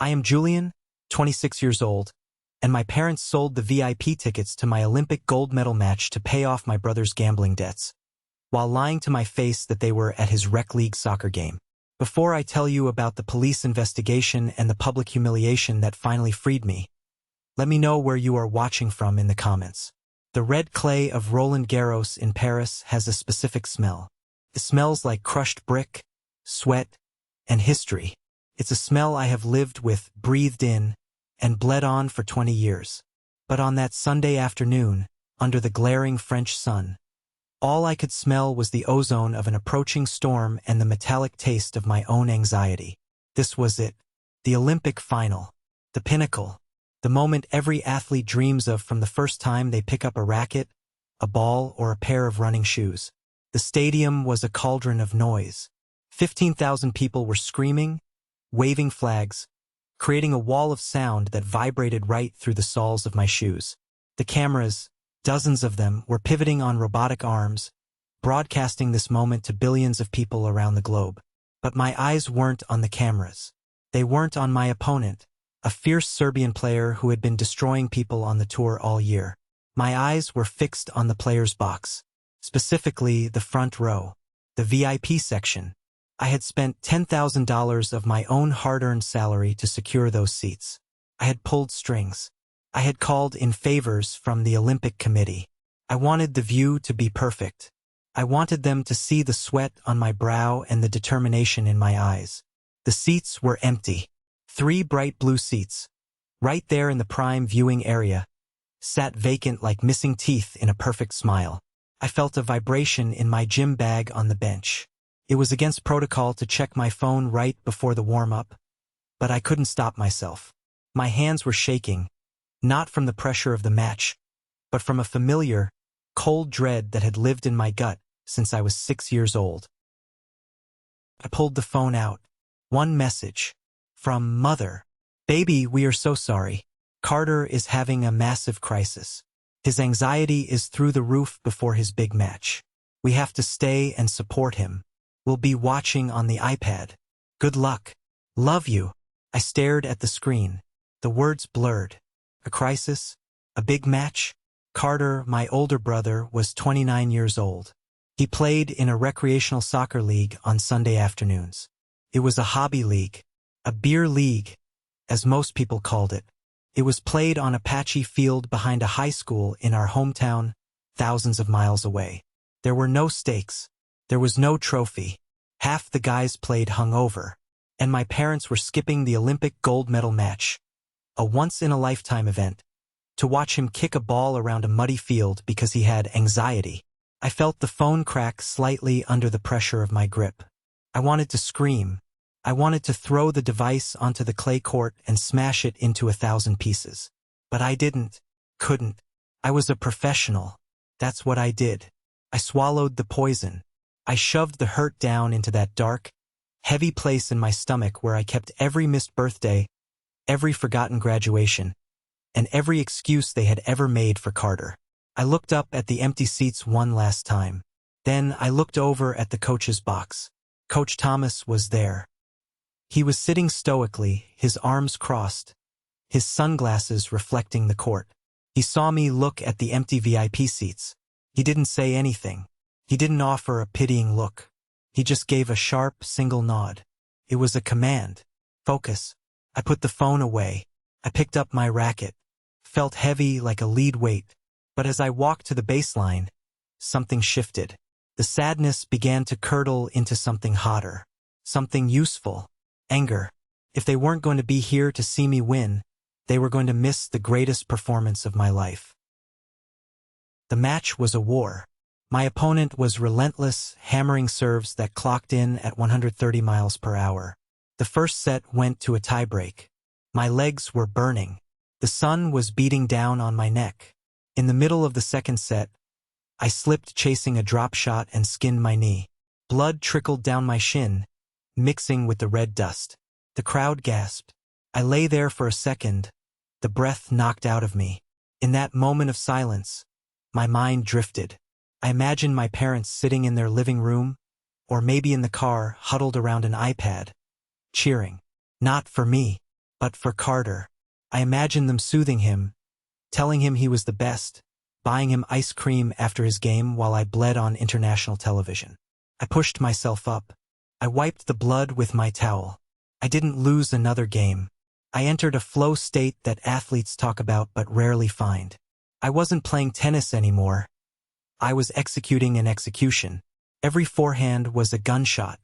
I am Julian, 26 years old, and my parents sold the VIP tickets to my Olympic gold medal match to pay off my brother's gambling debts, while lying to my face that they were at his rec league soccer game. Before I tell you about the police investigation and the public humiliation that finally freed me, let me know where you are watching from in the comments. The red clay of Roland Garros in Paris has a specific smell. It smells like crushed brick, sweat, and history. It's a smell I have lived with, breathed in, and bled on for 20 years. But on that Sunday afternoon, under the glaring French sun, all I could smell was the ozone of an approaching storm and the metallic taste of my own anxiety. This was it, the Olympic final, the pinnacle, the moment every athlete dreams of from the first time they pick up a racket, a ball, or a pair of running shoes. The stadium was a cauldron of noise. 15,000 people were screaming, waving flags, creating a wall of sound that vibrated right through the soles of my shoes. The cameras, dozens of them, were pivoting on robotic arms, broadcasting this moment to billions of people around the globe. But my eyes weren't on the cameras. They weren't on my opponent, a fierce Serbian player who had been destroying people on the tour all year. My eyes were fixed on the player's box, specifically the front row, the VIP section. I had spent $10,000 of my own hard-earned salary to secure those seats. I had pulled strings. I had called in favors from the Olympic Committee. I wanted the view to be perfect. I wanted them to see the sweat on my brow and the determination in my eyes. The seats were empty. 3 bright blue seats, right there in the prime viewing area, sat vacant like missing teeth in a perfect smile. I felt a vibration in my gym bag on the bench. It was against protocol to check my phone right before the warm-up, but I couldn't stop myself. My hands were shaking, not from the pressure of the match, but from a familiar, cold dread that had lived in my gut since I was 6 years old. I pulled the phone out. One message. From Mother. Baby, we are so sorry. Carter is having a massive crisis. His anxiety is through the roof before his big match. We have to stay and support him. We'll be watching on the iPad. Good luck. Love you. I stared at the screen. The words blurred. A crisis? A big match? Carter, my older brother, was 29 years old. He played in a recreational soccer league on Sunday afternoons. It was a hobby league, a beer league, as most people called it. It was played on a patchy field behind a high school in our hometown, thousands of miles away. There were no stakes. There was no trophy. Half the guys played hungover, and my parents were skipping the Olympic gold medal match, a once-in-a-lifetime event, to watch him kick a ball around a muddy field because he had anxiety. I felt the phone crack slightly under the pressure of my grip. I wanted to scream. I wanted to throw the device onto the clay court and smash it into 1,000 pieces. But I couldn't. I was a professional. That's what I did. I swallowed the poison. I shoved the hurt down into that dark, heavy place in my stomach where I kept every missed birthday, every forgotten graduation, and every excuse they had ever made for Carter. I looked up at the empty seats one last time. Then I looked over at the coach's box. Coach Thomas was there. He was sitting stoically, his arms crossed, his sunglasses reflecting the court. He saw me look at the empty VIP seats. He didn't say anything. He didn't offer a pitying look. He just gave a sharp, single nod. It was a command. Focus. I put the phone away. I picked up my racket. Felt heavy like a lead weight. But as I walked to the baseline, something shifted. The sadness began to curdle into something hotter. Something useful. Anger. If they weren't going to be here to see me win, they were going to miss the greatest performance of my life. The match was a war. My opponent was relentless, hammering serves that clocked in at 130 miles per hour. The first set went to a tiebreak. My legs were burning. The sun was beating down on my neck. In the middle of the second set, I slipped chasing a drop shot and skinned my knee. Blood trickled down my shin, mixing with the red dust. The crowd gasped. I lay there for a second, the breath knocked out of me. In that moment of silence, my mind drifted. I imagined my parents sitting in their living room, or maybe in the car, huddled around an iPad, cheering. Not for me. But for Carter, I imagined them soothing him, telling him he was the best, buying him ice cream after his game while I bled on international television. I pushed myself up. I wiped the blood with my towel. I didn't lose another game. I entered a flow state that athletes talk about but rarely find. I wasn't playing tennis anymore. I was executing an execution. Every forehand was a gunshot.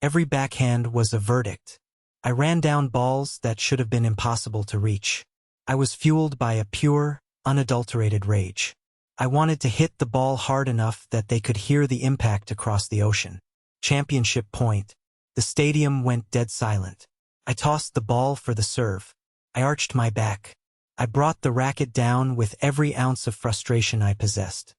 Every backhand was a verdict. I ran down balls that should have been impossible to reach. I was fueled by a pure, unadulterated rage. I wanted to hit the ball hard enough that they could hear the impact across the ocean. Championship point. The stadium went dead silent. I tossed the ball for the serve. I arched my back. I brought the racket down with every ounce of frustration I possessed.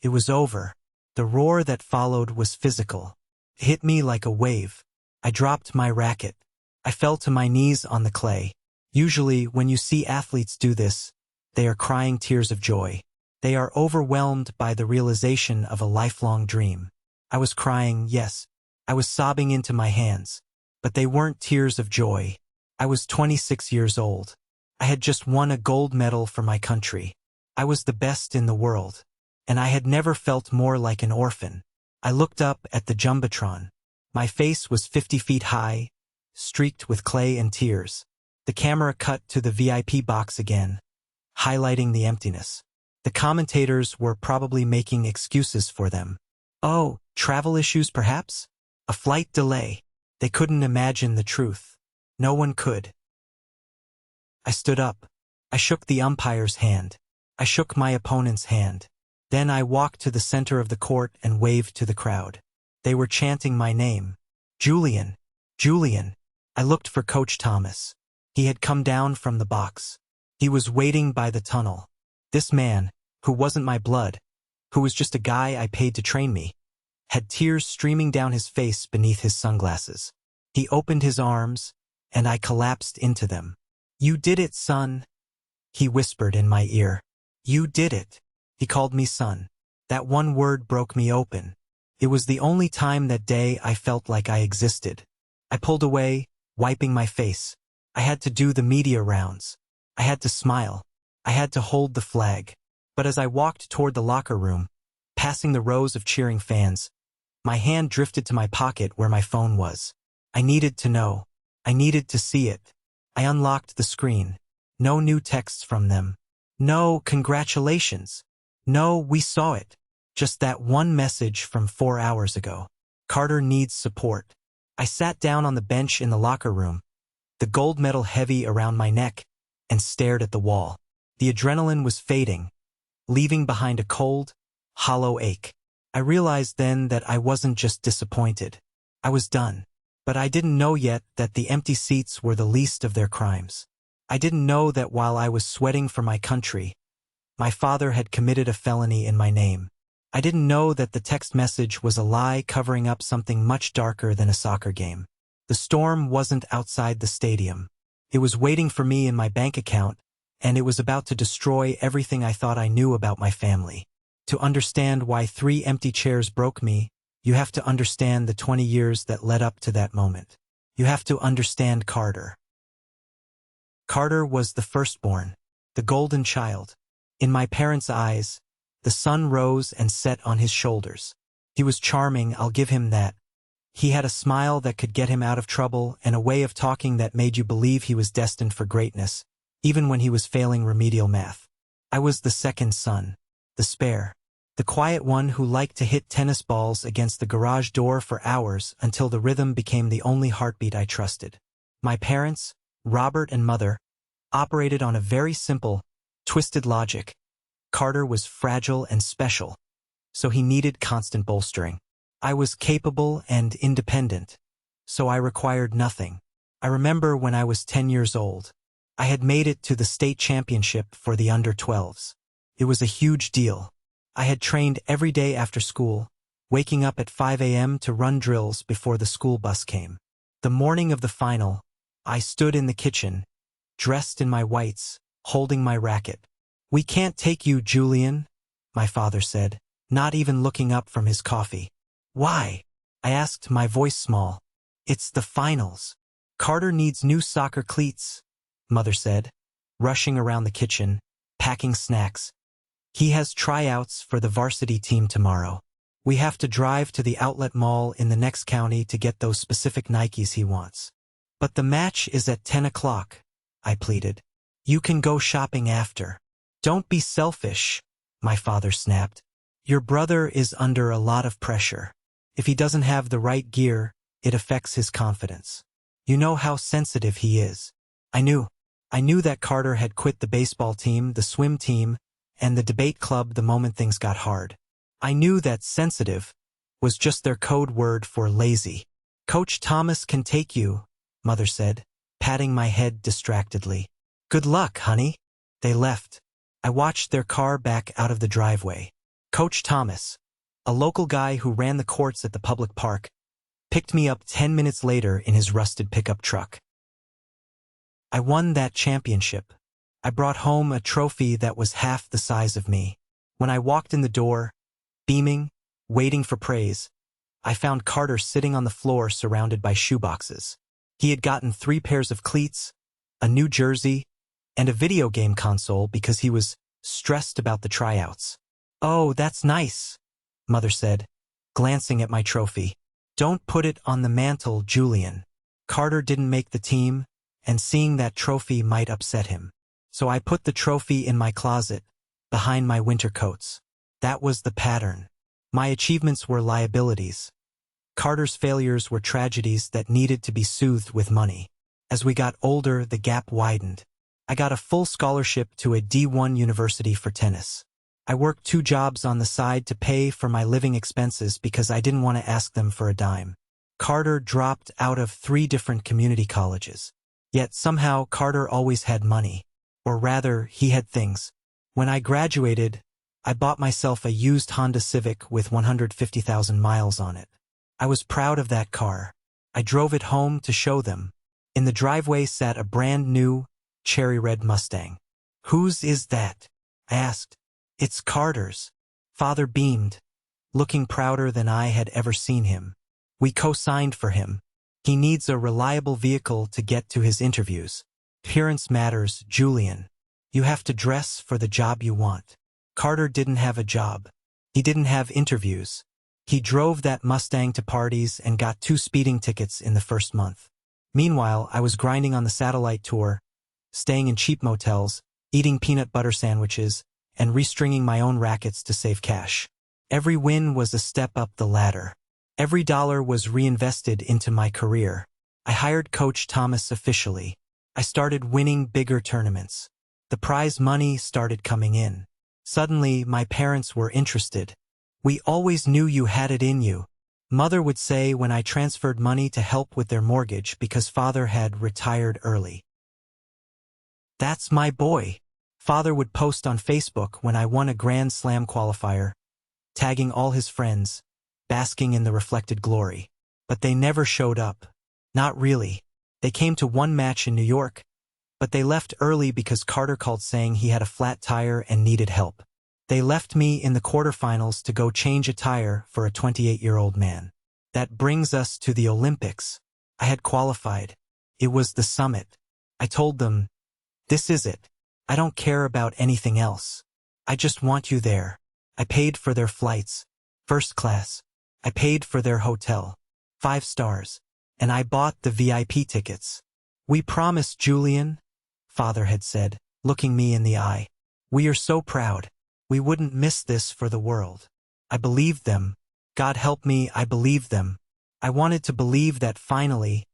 It was over. The roar that followed was physical. It hit me like a wave. I dropped my racket. I fell to my knees on the clay. Usually, when you see athletes do this, they are crying tears of joy. They are overwhelmed by the realization of a lifelong dream. I was crying, yes. I was sobbing into my hands. But they weren't tears of joy. I was 26 years old. I had just won a gold medal for my country. I was the best in the world. And I had never felt more like an orphan. I looked up at the Jumbotron. My face was 50 feet high, streaked with clay and tears. The camera cut to the VIP box again, highlighting the emptiness. The commentators were probably making excuses for them. Oh, travel issues perhaps? A flight delay. They couldn't imagine the truth. No one could. I stood up. I shook the umpire's hand. I shook my opponent's hand. Then I walked to the center of the court and waved to the crowd. They were chanting my name. Julian. Julian. I looked for Coach Thomas. He had come down from the box. He was waiting by the tunnel. This man, who wasn't my blood, who was just a guy I paid to train me, had tears streaming down his face beneath his sunglasses. He opened his arms, and I collapsed into them. "You did it, son," he whispered in my ear. "You did it." He called me son. That one word broke me open. It was the only time that day I felt like I existed. I pulled away, wiping my face. I had to do the media rounds. I had to smile. I had to hold the flag. But as I walked toward the locker room, passing the rows of cheering fans, my hand drifted to my pocket where my phone was. I needed to know. I needed to see it. I unlocked the screen. No new texts from them. No congratulations. No, we saw it. Just that one message from 4 hours ago. Carter needs support. I sat down on the bench in the locker room, the gold medal heavy around my neck, and stared at the wall. The adrenaline was fading, leaving behind a cold, hollow ache. I realized then that I wasn't just disappointed. I was done. But I didn't know yet that the empty seats were the least of their crimes. I didn't know that while I was sweating for my country, my father had committed a felony in my name. I didn't know that the text message was a lie covering up something much darker than a soccer game. The storm wasn't outside the stadium. It was waiting for me in my bank account, and it was about to destroy everything I thought I knew about my family. To understand why 3 empty chairs broke me, you have to understand the 20 years that led up to that moment. You have to understand Carter. Carter was the firstborn, the golden child. In my parents' eyes, the sun rose and set on his shoulders. He was charming, I'll give him that. He had a smile that could get him out of trouble and a way of talking that made you believe he was destined for greatness, even when he was failing remedial math. I was the second son, the spare, the quiet one who liked to hit tennis balls against the garage door for hours until the rhythm became the only heartbeat I trusted. My parents, Robert and Mother, operated on a very simple, twisted logic. Carter was fragile and special, so he needed constant bolstering. I was capable and independent, so I required nothing. I remember when I was 10 years old. I had made it to the state championship for the under-12s. It was a huge deal. I had trained every day after school, waking up at 5 a.m. to run drills before the school bus came. The morning of the final, I stood in the kitchen, dressed in my whites, holding my racket. "We can't take you, Julian," my father said, not even looking up from his coffee. "Why?" I asked, my voice small. "It's the finals." Carter needs new soccer cleats, Mother said, rushing around the kitchen, packing snacks. He has tryouts for the varsity team tomorrow. We have to drive to the outlet mall in the next county to get those specific Nikes he wants. But the match is at 10 o'clock, I pleaded. You can go shopping after. Don't be selfish, my father snapped. Your brother is under a lot of pressure. If he doesn't have the right gear, it affects his confidence. You know how sensitive he is. I knew that Carter had quit the baseball team, the swim team, and the debate club the moment things got hard. I knew that sensitive was just their code word for lazy. Coach Thomas can take you, Mother said, patting my head distractedly. Good luck, honey. They left. I watched their car back out of the driveway. Coach Thomas, a local guy who ran the courts at the public park, picked me up 10 minutes later in his rusted pickup truck. I won that championship. I brought home a trophy that was half the size of me. When I walked in the door, beaming, waiting for praise, I found Carter sitting on the floor surrounded by shoeboxes. He had gotten 3 pairs of cleats, a new jersey, and a video game console because he was stressed about the tryouts. Oh, that's nice, Mother said, glancing at my trophy. Don't put it on the mantle, Julian. Carter didn't make the team, and seeing that trophy might upset him. So I put the trophy in my closet, behind my winter coats. That was the pattern. My achievements were liabilities. Carter's failures were tragedies that needed to be soothed with money. As we got older, the gap widened. I got a full scholarship to a D1 university for tennis. I worked 2 jobs on the side to pay for my living expenses because I didn't want to ask them for a dime. Carter dropped out of 3 different community colleges. Yet somehow Carter always had money. Or rather, he had things. When I graduated, I bought myself a used Honda Civic with 150,000 miles on it. I was proud of that car. I drove it home to show them. In the driveway sat a brand new, cherry red Mustang. Whose is that? I asked. It's Carter's. Father beamed, looking prouder than I had ever seen him. We co-signed for him. He needs a reliable vehicle to get to his interviews. Appearance matters, Julian. You have to dress for the job you want. Carter didn't have a job. He didn't have interviews. He drove that Mustang to parties and got 2 speeding tickets in the first month. Meanwhile, I was grinding on the satellite tour, staying in cheap motels, eating peanut butter sandwiches, and restringing my own rackets to save cash. Every win was a step up the ladder. Every dollar was reinvested into my career. I hired Coach Thomas officially. I started winning bigger tournaments. The prize money started coming in. Suddenly, my parents were interested. We always knew you had it in you, Mother would say when I transferred money to help with their mortgage because Father had retired early. That's my boy, Father would post on Facebook when I won a Grand Slam qualifier, tagging all his friends, basking in the reflected glory. But they never showed up. Not really. They came to one match in New York, but they left early because Carter called saying he had a flat tire and needed help. They left me in the quarterfinals to go change a tire for a 28-year-old man. That brings us to the Olympics. I had qualified. It was the summit. I told them, this is it. I don't care about anything else. I just want you there. I paid for their flights. First class. I paid for their hotel. 5 stars. And I bought the VIP tickets. We promised, Julian, Father had said, looking me in the eye. We are so proud. We wouldn't miss this for the world. I believed them. God help me, I believed them. I wanted to believe that finally,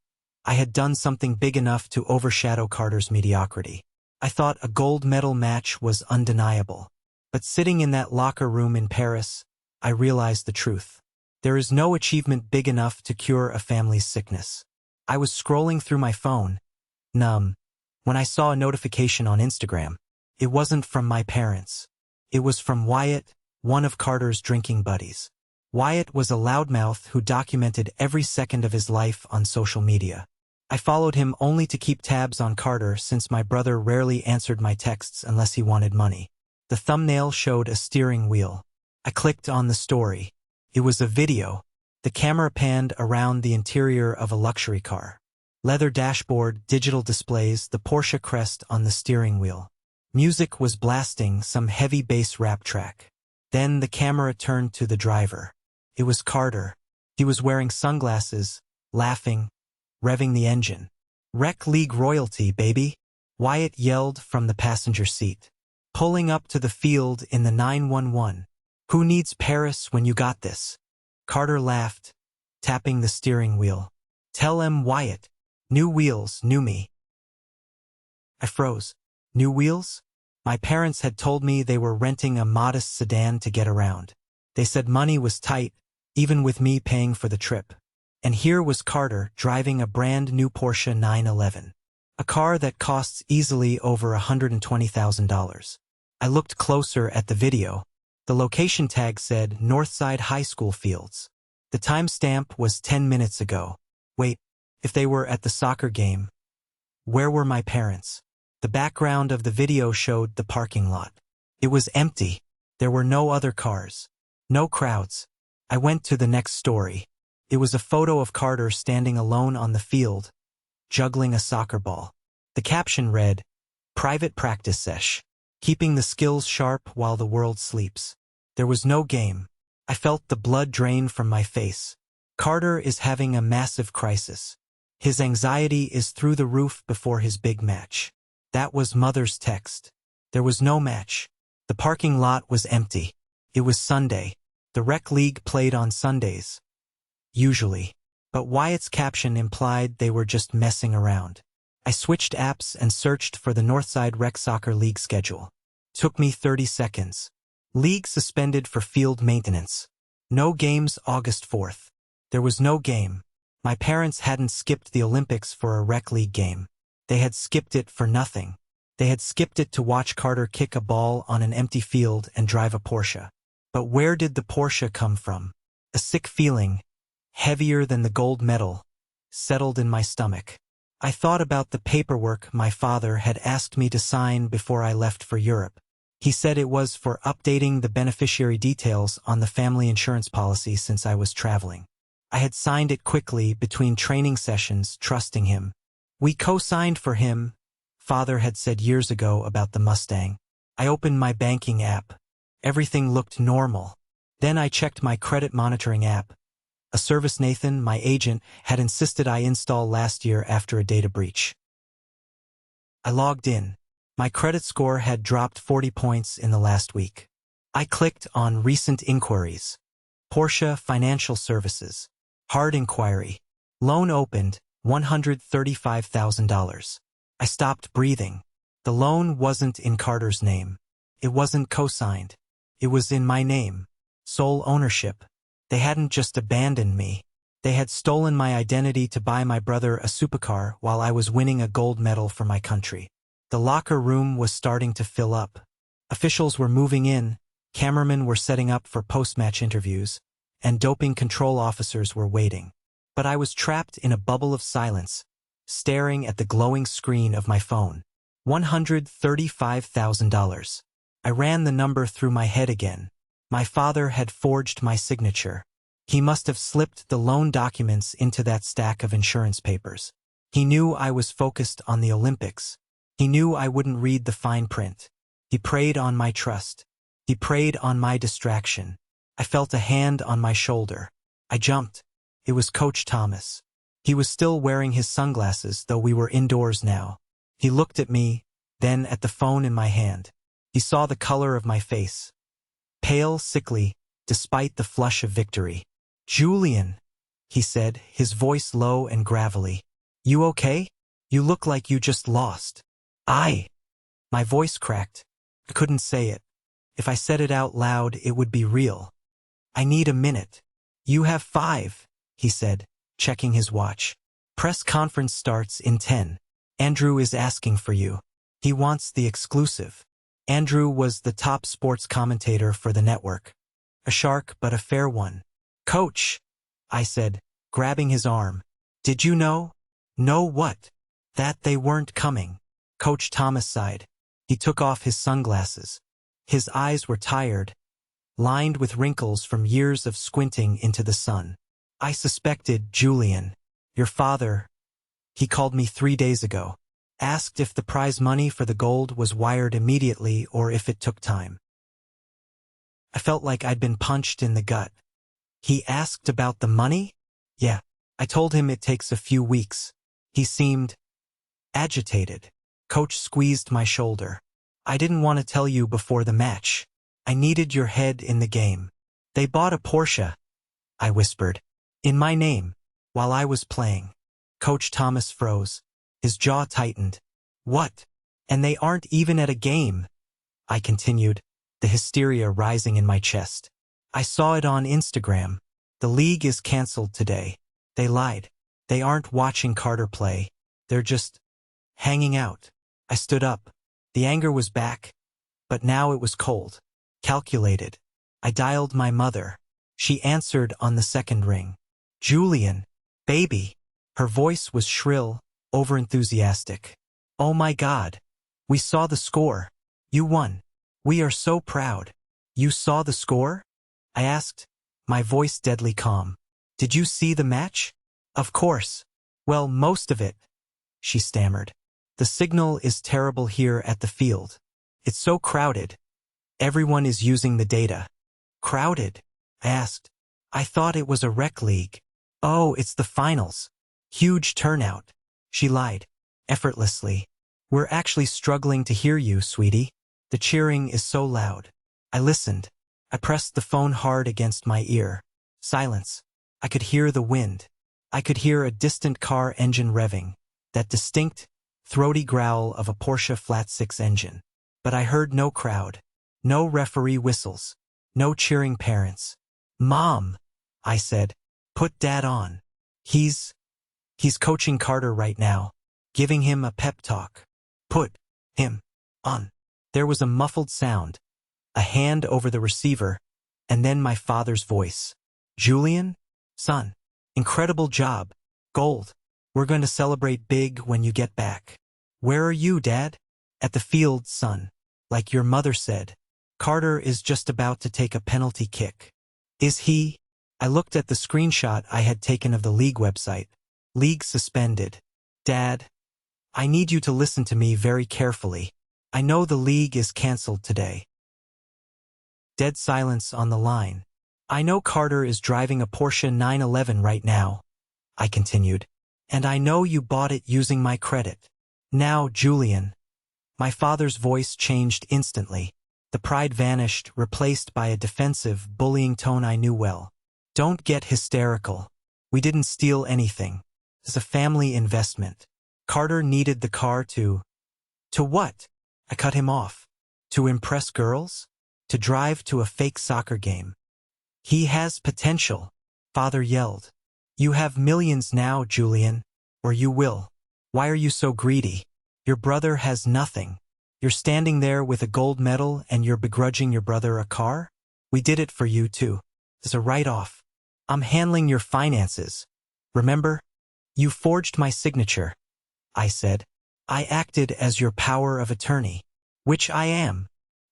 I had done something big enough to overshadow Carter's mediocrity. I thought a gold medal match was undeniable. But sitting in that locker room in Paris, I realized the truth. There is no achievement big enough to cure a family's sickness. I was scrolling through my phone, numb, when I saw a notification on Instagram. It wasn't from my parents. It was from Wyatt, one of Carter's drinking buddies. Wyatt was a loudmouth who documented every second of his life on social media. I followed him only to keep tabs on Carter since my brother rarely answered my texts unless he wanted money. The thumbnail showed a steering wheel. I clicked on the story. It was a video. The camera panned around the interior of a luxury car. Leather dashboard, digital displays, the Porsche crest on the steering wheel. Music was blasting, some heavy bass rap track. Then the camera turned to the driver. It was Carter. He was wearing sunglasses, laughing, revving the engine. "Rec League royalty, baby," Wyatt yelled from the passenger seat. Pulling up to the field in the 911. "Who needs Paris when you got this?" Carter laughed, tapping the steering wheel. "Tell 'em, Wyatt. New wheels, new me." I froze. New wheels? My parents had told me they were renting a modest sedan to get around. They said money was tight, even with me paying for the trip. And here was Carter driving a brand new Porsche 911. A car that costs easily over $120,000. I looked closer at the video. The location tag said Northside High School fields. The timestamp was 10 minutes ago. Wait, if they were at the soccer game, where were my parents? The background of the video showed the parking lot. It was empty. There were no other cars. No crowds. I went to the next story. It was a photo of Carter standing alone on the field, juggling a soccer ball. The caption read, "Private practice sesh. Keeping the skills sharp while the world sleeps." There was no game. I felt the blood drain from my face. Carter is having a massive crisis. His anxiety is through the roof before his big match. That was Mother's text. There was no match. The parking lot was empty. It was Sunday. The rec league played on Sundays. Usually. But Wyatt's caption implied they were just messing around. I switched apps and searched for the Northside Rec Soccer League schedule. Took me 30 seconds. League suspended for field maintenance. No games August 4th. There was no game. My parents hadn't skipped the Olympics for a rec league game. They had skipped it for nothing. They had skipped it to watch Carter kick a ball on an empty field and drive a Porsche. But where did the Porsche come from? A sick feeling, heavier than the gold medal, settled in my stomach. I thought about the paperwork my father had asked me to sign before I left for Europe. He said it was for updating the beneficiary details on the family insurance policy since I was traveling. I had signed it quickly between training sessions, trusting him. We co-signed for him, Father had said years ago about the Mustang. I opened my banking app. Everything looked normal. Then I checked my credit monitoring app. A service Nathan, my agent, had insisted I install last year after a data breach. I logged in. My credit score had dropped 40 points in the last week. I clicked on Recent Inquiries. Porsche Financial Services. Hard Inquiry. Loan opened, $135,000. I stopped breathing. The loan wasn't in Carter's name. It wasn't co-signed. It was in my name. Sole ownership. They hadn't just abandoned me. They had stolen my identity to buy my brother a supercar while I was winning a gold medal for my country. The locker room was starting to fill up. Officials were moving in, cameramen were setting up for post-match interviews, and doping control officers were waiting. But I was trapped in a bubble of silence, staring at the glowing screen of my phone. $135,000. I ran the number through my head again. My father had forged my signature. He must have slipped the loan documents into that stack of insurance papers. He knew I was focused on the Olympics. He knew I wouldn't read the fine print. He preyed on my trust. He preyed on my distraction. I felt a hand on my shoulder. I jumped. It was Coach Thomas. He was still wearing his sunglasses, though we were indoors now. He looked at me, then at the phone in my hand. He saw the color of my face. Pale, sickly, despite the flush of victory. "Julian," he said, his voice low and gravelly. "You okay? You look like you just lost." My voice cracked. I couldn't say it. If I said it out loud, it would be real. "I need a minute." "You have 5, he said, checking his watch. "Press conference starts in 10. Andrew is asking for you. He wants the exclusive." Andrew was the top sports commentator for the network. A shark, but a fair one. "Coach," I said, grabbing his arm. "Did you know?" "Know what?" "That they weren't coming." Coach Thomas sighed. He took off his sunglasses. His eyes were tired, lined with wrinkles from years of squinting into the sun. "I suspected, Julian. Your father, He called me 3 days ago. Asked if the prize money for the gold was wired immediately or if it took time. I felt like I'd been punched in the gut. He asked about the money? Yeah. I told him it takes a few weeks. He seemed agitated. Coach squeezed my shoulder. I didn't want to tell you before the match. I needed your head in the game. They bought a Porsche, I whispered, in my name, while I was playing. Coach Thomas froze. His jaw tightened. What? And they aren't even at a game, I continued, the hysteria rising in my chest. I saw it on Instagram. The league is canceled today. They lied. They aren't watching Carter play. They're just hanging out. I stood up. The anger was back, but now it was cold, calculated. I dialed my mother. She answered on the second ring. Julian, baby. Her voice was shrill, overenthusiastic. Oh my God. We saw the score. You won. We are so proud. You saw the score? I asked, my voice deadly calm. Did you see the match? Of course. Well, most of it, she stammered. The signal is terrible here at the field. It's so crowded. Everyone is using the data. Crowded? I asked. I thought it was a rec league. Oh, it's the finals. Huge turnout. She lied, effortlessly. We're actually struggling to hear you, sweetie. The cheering is so loud. I listened. I pressed the phone hard against my ear. Silence. I could hear the wind. I could hear a distant car engine revving, that distinct, throaty growl of a Porsche flat-six engine. But I heard no crowd, no referee whistles, no cheering parents. Mom, I said, put Dad on. He's coaching Carter right now, giving him a pep talk. Put him on. There was a muffled sound, a hand over the receiver, and then my father's voice. Julian? Son. Incredible job. Gold. We're going to celebrate big when you get back. Where are you, Dad? At the field, son. Like your mother said. Carter is just about to take a penalty kick. Is he? I looked at the screenshot I had taken of the league website. League suspended. Dad, I need you to listen to me very carefully. I know the league is canceled today. Dead silence on the line. I know Carter is driving a Porsche 911 right now, I continued. And I know you bought it using my credit. Now, Julian. My father's voice changed instantly. The pride vanished, replaced by a defensive, bullying tone I knew well. Don't get hysterical. We didn't steal anything. It's a family investment. Carter needed the car to what? I cut him off. To impress girls? To drive to a fake soccer game. He has potential, Father yelled. You have millions now, Julian. Or you will. Why are you so greedy? Your brother has nothing. You're standing there with a gold medal and you're begrudging your brother a car? We did it for you too. It's a write-off. I'm handling your finances. Remember? You forged my signature, I said. I acted as your power of attorney. Which I am.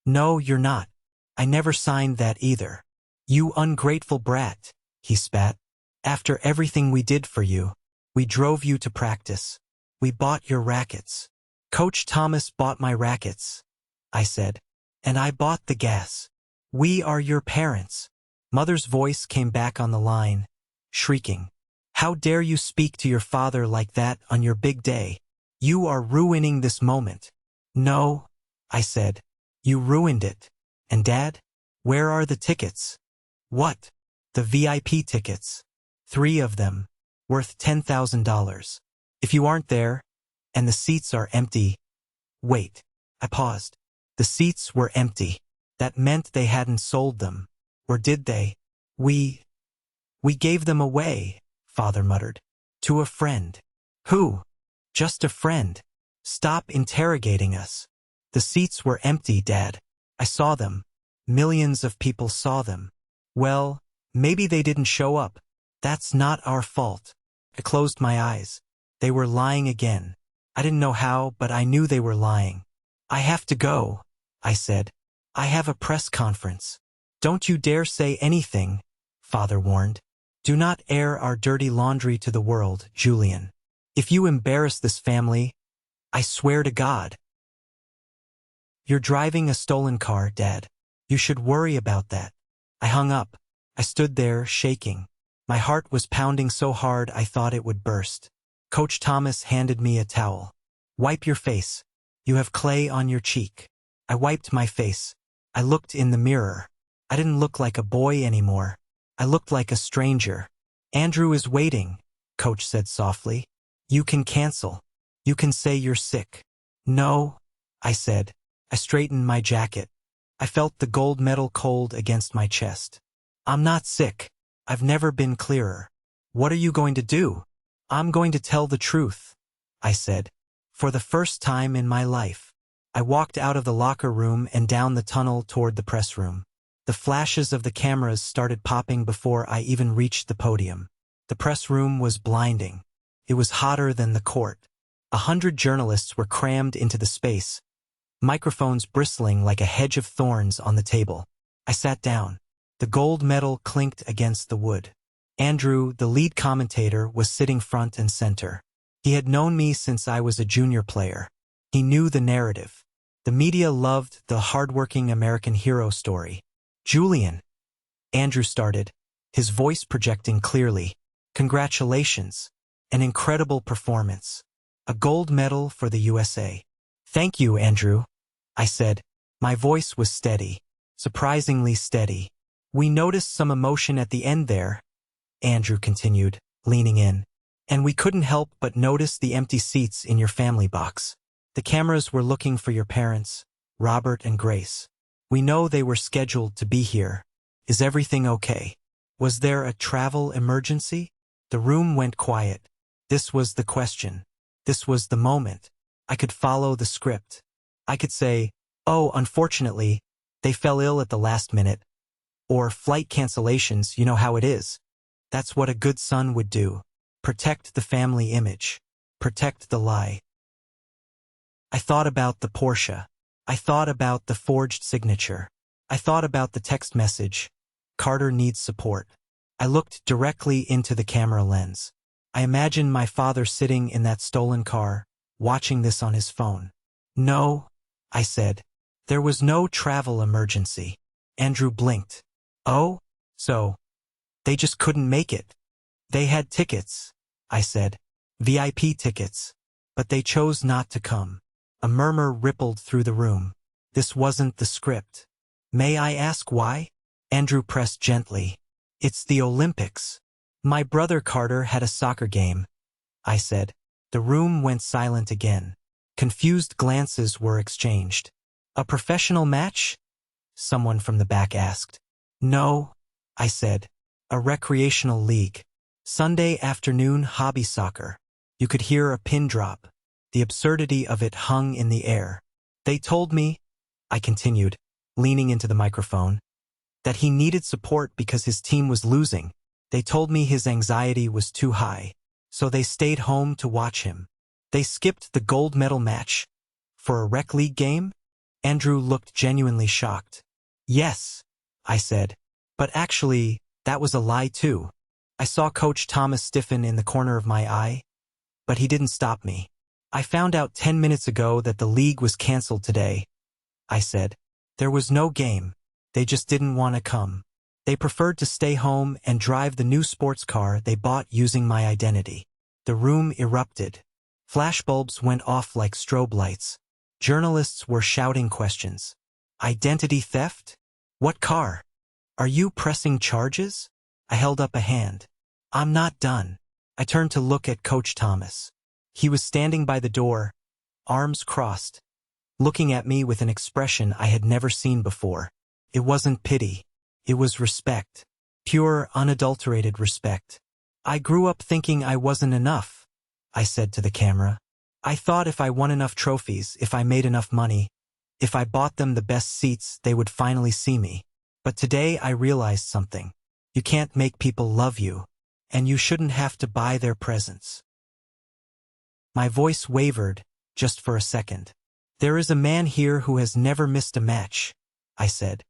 No, you're not. I never signed that either. You ungrateful brat, he spat. After everything we did for you, we drove you to practice. We bought your rackets. Coach Thomas bought my rackets, I said. And I bought the gas. We are your parents. Mother's voice came back on the line, shrieking. How dare you speak to your father like that on your big day? You are ruining this moment. No, I said. You ruined it. And Dad? Where are the tickets? What? The VIP tickets. 3 of them. Worth $10,000. If you aren't there, and the seats are empty. Wait. I paused. The seats were empty. That meant they hadn't sold them. Or did they? We gave them away, Father muttered. To a friend. Who? Just a friend. Stop interrogating us. The seats were empty, Dad. I saw them. Millions of people saw them. Well, maybe they didn't show up. That's not our fault. I closed my eyes. They were lying again. I didn't know how, but I knew they were lying. I have to go, I said. I have a press conference. Don't you dare say anything, Father warned. Do not air our dirty laundry to the world, Julian. If you embarrass this family, I swear to God. You're driving a stolen car, Dad. You should worry about that. I hung up. I stood there, shaking. My heart was pounding so hard I thought it would burst. Coach Thomas handed me a towel. Wipe your face. You have clay on your cheek. I wiped my face. I looked in the mirror. I didn't look like a boy anymore. I looked like a stranger. Andrew is waiting, Coach said softly. You can cancel. You can say you're sick. No, I said. I straightened my jacket. I felt the gold medal cold against my chest. I'm not sick. I've never been clearer. What are you going to do? I'm going to tell the truth, I said. For the first time in my life. I walked out of the locker room and down the tunnel toward the press room. The flashes of the cameras started popping before I even reached the podium. The press room was blinding. It was hotter than the court. 100 journalists were crammed into the space, microphones bristling like a hedge of thorns on the table. I sat down. The gold medal clinked against the wood. Andrew, the lead commentator, was sitting front and center. He had known me since I was a junior player. He knew the narrative. The media loved the hardworking American hero story. Julian, Andrew started, his voice projecting clearly. Congratulations. An incredible performance. A gold medal for the USA. Thank you, Andrew, I said. My voice was steady, surprisingly steady. We noticed some emotion at the end there, Andrew continued, leaning in. And we couldn't help but notice the empty seats in your family box. The cameras were looking for your parents, Robert and Grace. We know they were scheduled to be here. Is everything okay? Was there a travel emergency? The room went quiet. This was the question. This was the moment. I could follow the script. I could say, oh, unfortunately, they fell ill at the last minute. Or flight cancellations, you know how it is. That's what a good son would do. Protect the family image. Protect the lie. I thought about the Porsche. I thought about the forged signature. I thought about the text message. Carter needs support. I looked directly into the camera lens. I imagined my father sitting in that stolen car, watching this on his phone. No, I said. There was no travel emergency. Andrew blinked. Oh? So, they just couldn't make it. They had tickets, I said. VIP tickets. But they chose not to come. A murmur rippled through the room. This wasn't the script. May I ask why? Andrew pressed gently. It's the Olympics. My brother Carter had a soccer game, I said. The room went silent again. Confused glances were exchanged. A professional match? Someone from the back asked. No, I said. A recreational league. Sunday afternoon hobby soccer. You could hear a pin drop. The absurdity of it hung in the air. They told me, I continued, leaning into the microphone, that he needed support because his team was losing. They told me his anxiety was too high, so they stayed home to watch him. They skipped the gold medal match. For a rec league game? Andrew looked genuinely shocked. Yes, I said. But actually, that was a lie too. I saw Coach Thomas stiffen in the corner of my eye, but he didn't stop me. I found out 10 minutes ago that the league was canceled today, I said. There was no game. They just didn't want to come. They preferred to stay home and drive the new sports car they bought using my identity. The room erupted. Flashbulbs went off like strobe lights. Journalists were shouting questions. Identity theft? What car? Are you pressing charges? I held up a hand. I'm not done. I turned to look at Coach Thomas. He was standing by the door, arms crossed, looking at me with an expression I had never seen before. It wasn't pity. It was respect. Pure, unadulterated respect. I grew up thinking I wasn't enough, I said to the camera. I thought if I won enough trophies, if I made enough money, if I bought them the best seats, they would finally see me. But today I realized something. You can't make people love you, and you shouldn't have to buy their presence. My voice wavered, just for a second. There is a man here who has never missed a match, I said.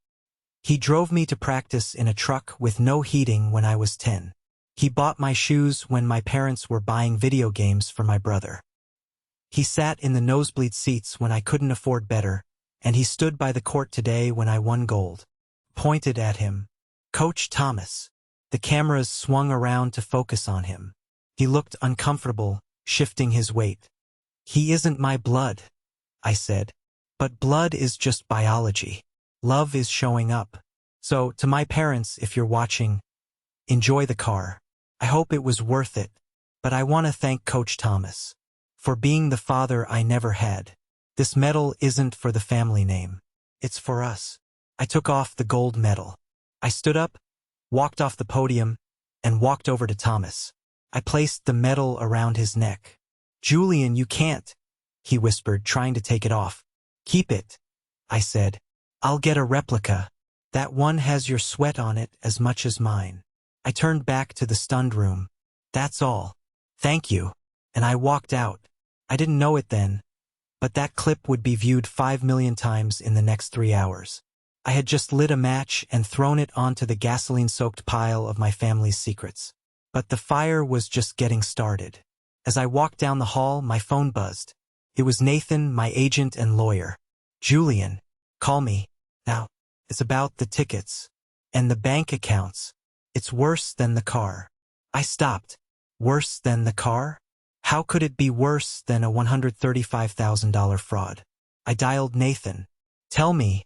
He drove me to practice in a truck with no heating when I was 10. He bought my shoes when my parents were buying video games for my brother. He sat in the nosebleed seats when I couldn't afford better, and he stood by the court today when I won gold. Pointed at him. Coach Thomas. The cameras swung around to focus on him. He looked uncomfortable, shifting his weight. He isn't my blood, I said. But blood is just biology. Love is showing up. So, to my parents, if you're watching, enjoy the car. I hope it was worth it. But I want to thank Coach Thomas for being the father I never had. This medal isn't for the family name. It's for us. I took off the gold medal. I stood up, walked off the podium, and walked over to Thomas. I placed the medal around his neck. Julian, you can't, he whispered, trying to take it off. Keep it, I said. I'll get a replica. That one has your sweat on it as much as mine. I turned back to the stunned room. That's all. Thank you. And I walked out. I didn't know it then, but that clip would be viewed 5 million times in the next 3 hours. I had just lit a match and thrown it onto the gasoline-soaked pile of my family's secrets. But the fire was just getting started. As I walked down the hall, my phone buzzed. It was Nathan, my agent and lawyer. Julian, call me. Now, it's about the tickets. And the bank accounts. It's worse than the car. I stopped. Worse than the car? How could it be worse than a $135,000 fraud? I dialed Nathan. Tell me,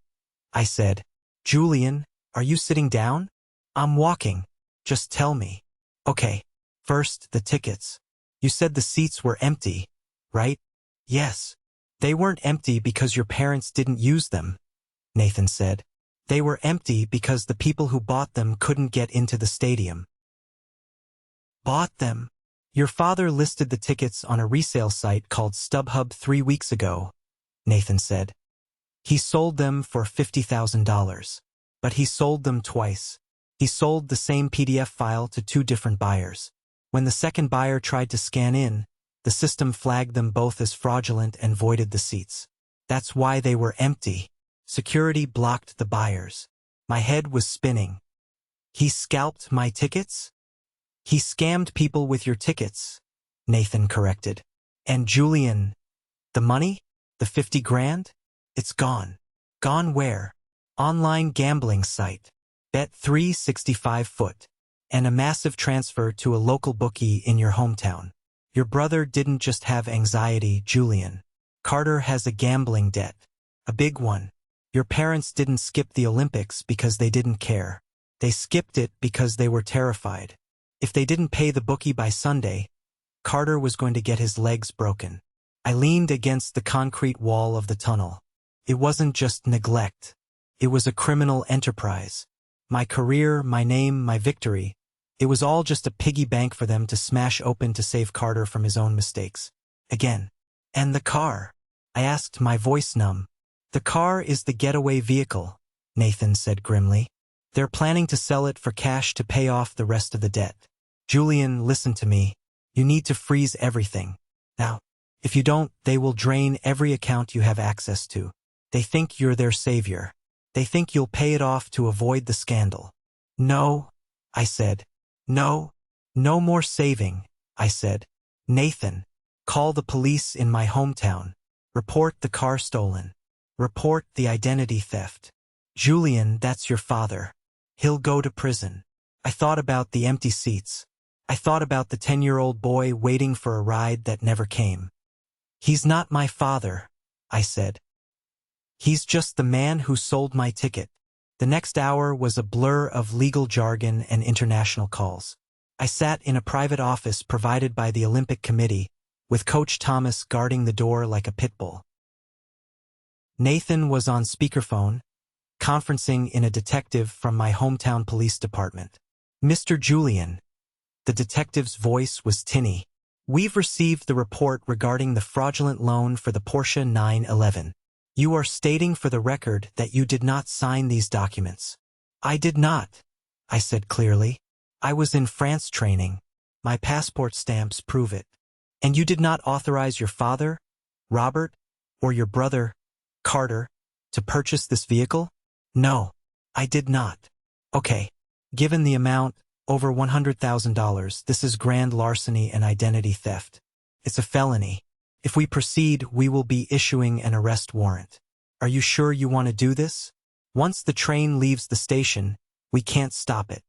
I said. Julian, are you sitting down? I'm walking. Just tell me. Okay. First, the tickets. You said the seats were empty, right? Yes. They weren't empty because your parents didn't use them, Nathan said. They were empty because the people who bought them couldn't get into the stadium. Bought them? Your father listed the tickets on a resale site called StubHub 3 weeks ago, Nathan said. He sold them for $50,000. But he sold them twice. He sold the same PDF file to 2 different buyers. When the second buyer tried to scan in, the system flagged them both as fraudulent and voided the seats. That's why they were empty. Security blocked the buyers. My head was spinning. He scalped my tickets? He scammed people with your tickets, Nathan corrected. And Julian, the money? The 50 grand? It's gone. Gone where? Online gambling site. Bet 365 foot. And a massive transfer to a local bookie in your hometown. Your brother didn't just have anxiety, Julian. Carter has a gambling debt. A big one. Your parents didn't skip the Olympics because they didn't care. They skipped it because they were terrified. If they didn't pay the bookie by Sunday, Carter was going to get his legs broken. I leaned against the concrete wall of the tunnel. It wasn't just neglect. It was a criminal enterprise. My career, my name, my victory. It was all just a piggy bank for them to smash open to save Carter from his own mistakes. Again. And the car? I asked, my voice numb. The car is the getaway vehicle, Nathan said grimly. They're planning to sell it for cash to pay off the rest of the debt. Julian, listen to me. You need to freeze everything. Now, if you don't, they will drain every account you have access to. They think you're their savior. They think you'll pay it off to avoid the scandal. No, I said. No, no more saving, I said. Nathan, call the police in my hometown. Report the car stolen. Report the identity theft. Julian, that's your father. He'll go to prison. I thought about the empty seats. I thought about the 10-year-old boy waiting for a ride that never came. He's not my father, I said. He's just the man who sold my ticket. The next hour was a blur of legal jargon and international calls. I sat in a private office provided by the Olympic Committee, with Coach Thomas guarding the door like a pit bull. Nathan was on speakerphone, conferencing in a detective from my hometown police department. Mr. Julian. The detective's voice was tinny. We've received the report regarding the fraudulent loan for the Porsche 911. You are stating for the record that you did not sign these documents. I did not, I said clearly. I was in France training. My passport stamps prove it. And you did not authorize your father, Robert, or your brother, Carter, to purchase this vehicle? No, I did not. Okay, given the amount, Over $100,000. This is grand larceny and identity theft. It's a felony. If we proceed, we will be issuing an arrest warrant. Are you sure you want to do this? Once the train leaves the station, we can't stop it.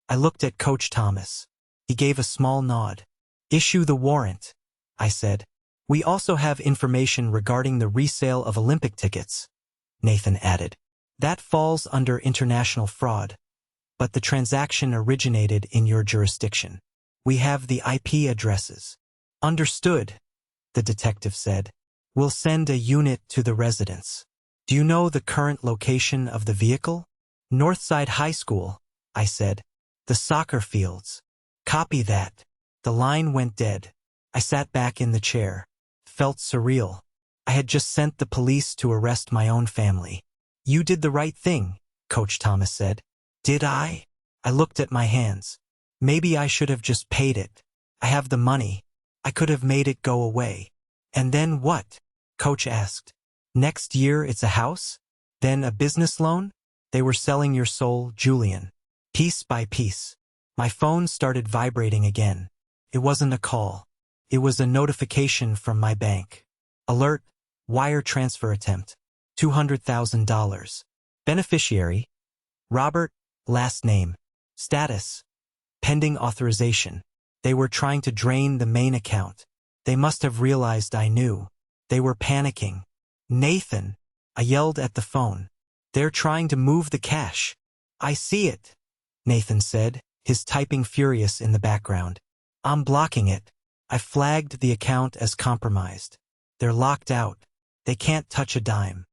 I looked at Coach Thomas. He gave a small nod. Issue the warrant, I said. We also have information regarding the resale of Olympic tickets, Nathan added. That falls under international fraud, but the transaction originated in your jurisdiction. We have the IP addresses. Understood, the detective said. We'll send a unit to the residence. Do you know the current location of the vehicle? Northside High School, I said. The soccer fields. Copy that. The line went dead. I sat back in the chair. Felt surreal. I had just sent the police to arrest my own family. You did the right thing, Coach Thomas said. Did I? I looked at my hands. Maybe I should have just paid it. I have the money. I could have made it go away. And then what? Coach asked. Next year it's a house? Then a business loan? They were selling your soul, Julian. Piece by piece. My phone started vibrating again. It wasn't a call. It was a notification from my bank. Alert, wire transfer attempt. $200,000. Beneficiary, Robert, last name. Status, pending authorization. They were trying to drain the main account. They must have realized I knew. They were panicking. Nathan, I yelled at the phone. They're trying to move the cash. I see it, Nathan said, his typing furious in the background. I'm blocking it. I flagged the account as compromised. They're locked out. They can't touch a dime.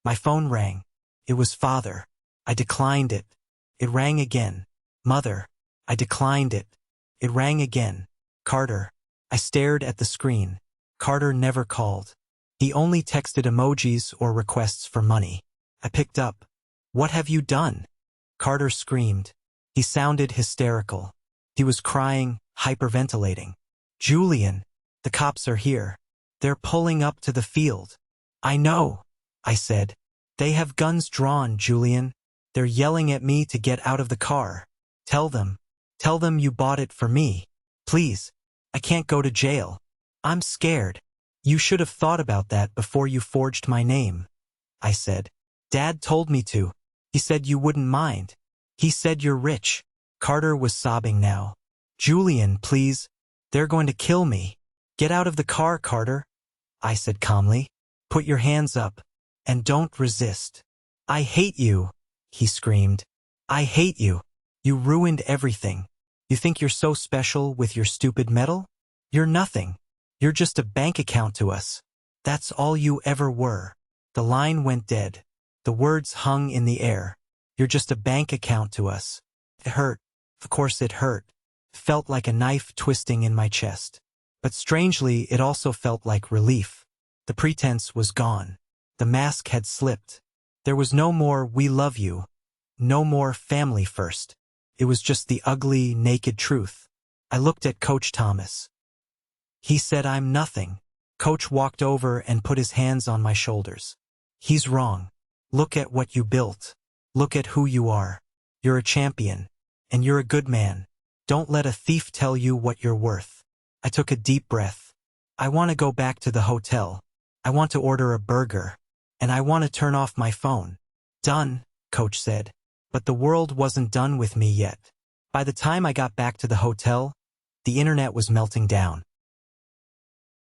My phone rang. It was Father. I declined it. It rang again. Mother. I declined it. It rang again. Carter. I stared at the screen. Carter never called. He only texted emojis or requests for money. I picked up. What have you done? Carter screamed. He sounded hysterical. He was crying, hyperventilating. Julian, the cops are here. They're pulling up to the field. I know, I said. They have guns drawn, Julian. They're yelling at me to get out of the car. Tell them you bought it for me. Please, I can't go to jail. I'm scared. You should have thought about that before you forged my name, I said. Dad told me to. He said you wouldn't mind. He said you're rich. Carter was sobbing now. Julian, please. They're going to kill me. Get out of the car, Carter, I said calmly. Put your hands up. And don't resist. I hate you, he screamed. I hate you. You ruined everything. You think you're so special with your stupid medal? You're nothing. You're just a bank account to us. That's all you ever were. The line went dead. The words hung in the air. You're just a bank account to us. It hurt. Of course it hurt. Felt like a knife twisting in my chest. But strangely, it also felt like relief. The pretense was gone. The mask had slipped. There was no more "we love you," no more "family first." It was just the ugly, naked truth. I looked at Coach Thomas. He said I'm nothing. Coach walked over and put his hands on my shoulders. He's wrong. Look at what you built. Look at who you are. You're a champion. And you're a good man. Don't let a thief tell you what you're worth. I took a deep breath. I want to go back to the hotel. I want to order a burger. And I want to turn off my phone. Done, Coach said. But the world wasn't done with me yet. By the time I got back to the hotel, the internet was melting down.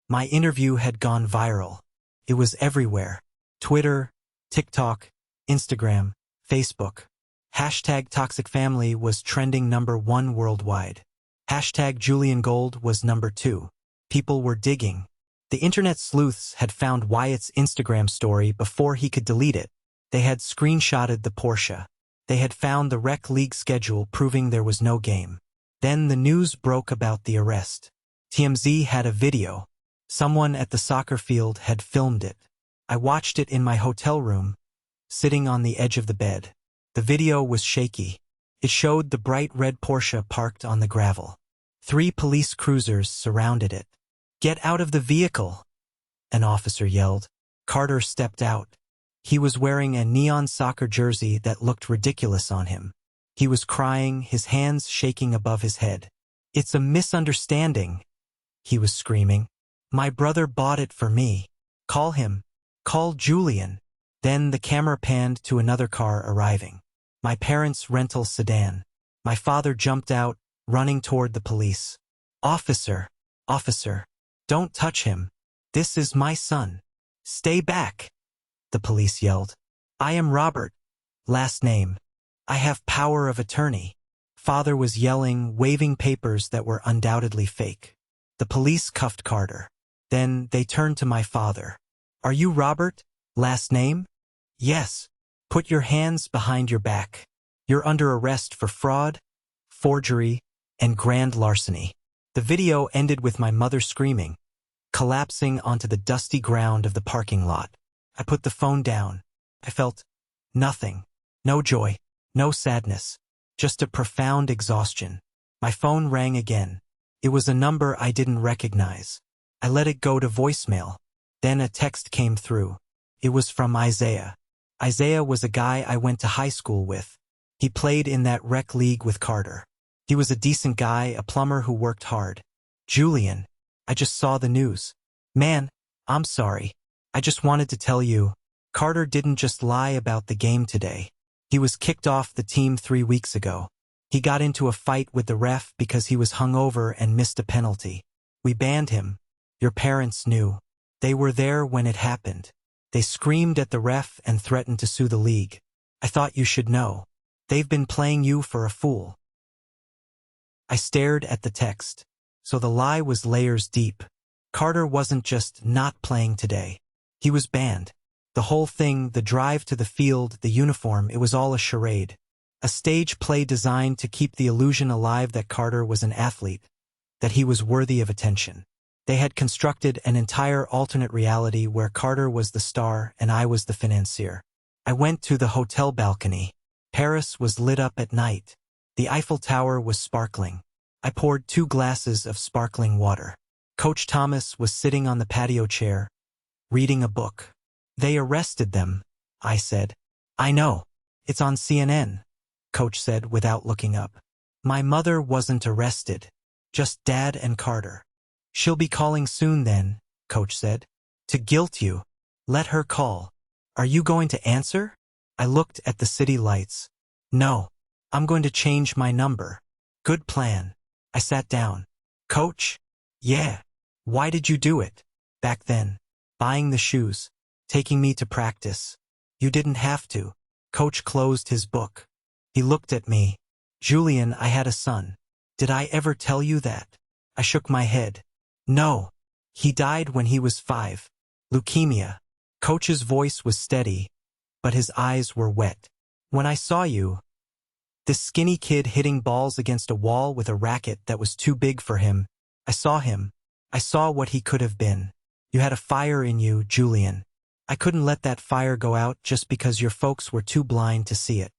My interview had gone viral. It was everywhere. Twitter, TikTok, Instagram, Facebook. Hashtag Toxic Family was trending #1 worldwide. Hashtag Julian Gold was #2. People were digging. The internet sleuths had found Wyatt's Instagram story before he could delete it. They had screenshotted the Porsche. They had found the rec league schedule proving there was no game. Then the news broke about the arrest. TMZ had a video. Someone at the soccer field had filmed it. I watched it in my hotel room, sitting on the edge of the bed. The video was shaky. It showed the bright red Porsche parked on the gravel. 3 police cruisers surrounded it. Get out of the vehicle, an officer yelled. Carter stepped out. He was wearing a neon soccer jersey that looked ridiculous on him. He was crying, his hands shaking above his head. "It's a misunderstanding," he was screaming. "My brother bought it for me. Call him. Call Julian." Then the camera panned to another car arriving. My parents' rental sedan. My father jumped out, running toward the police. "Officer, officer, don't touch him. This is my son. Stay back," the police yelled. "I am Robert. Last name. I have power of attorney." Father was yelling, waving papers that were undoubtedly fake. The police cuffed Carter. Then they turned to my father. "Are you Robert? Last name?" "Yes." "Put your hands behind your back. You're under arrest for fraud, forgery, and grand larceny." The video ended with my mother screaming, collapsing onto the dusty ground of the parking lot. I put the phone down. I felt nothing. No joy, no sadness, just a profound exhaustion. My phone rang again. It was a number I didn't recognize. I let it go to voicemail. Then a text came through. It was from Isaiah. Isaiah was a guy I went to high school with. He played in that rec league with Carter. He was a decent guy, a plumber who worked hard. "Julian, I just saw the news. Man, I'm sorry. I just wanted to tell you, Carter didn't just lie about the game today. He was kicked off the team 3 weeks ago. He got into a fight with the ref because he was hungover and missed a penalty. We banned him. Your parents knew. They were there when it happened. They screamed at the ref and threatened to sue the league. I thought you should know. They've been playing you for a fool." I stared at the text. So the lie was layers deep. Carter wasn't just not playing today. He was banned. The whole thing, the drive to the field, the uniform, it was all a charade. A stage play designed to keep the illusion alive that Carter was an athlete, that he was worthy of attention. They had constructed an entire alternate reality where Carter was the star and I was the financier. I went to the hotel balcony. Paris was lit up at night. The Eiffel Tower was sparkling. I poured 2 glasses of sparkling water. Coach Thomas was sitting on the patio chair, reading a book. "They arrested them," I said. "I know. It's on CNN," Coach said without looking up. "My mother wasn't arrested. Just Dad and Carter." "She'll be calling soon then," Coach said. "To guilt you. Let her call. Are you going to answer?" I looked at the city lights. "No. I'm going to change my number." "Good plan." I sat down. "Coach?" "Yeah." "Why did you do it?" "Back then. Buying the shoes. Taking me to practice. You didn't have to." Coach closed his book. He looked at me. "Julian, I had a son. Did I ever tell you that?" I shook my head. "No. He died when he was 5. Leukemia." Coach's voice was steady, but his eyes were wet. "When I saw you, this skinny kid hitting balls against a wall with a racket that was too big for him, I saw him. I saw what he could have been. You had a fire in you, Julian. I couldn't let that fire go out just because your folks were too blind to see it."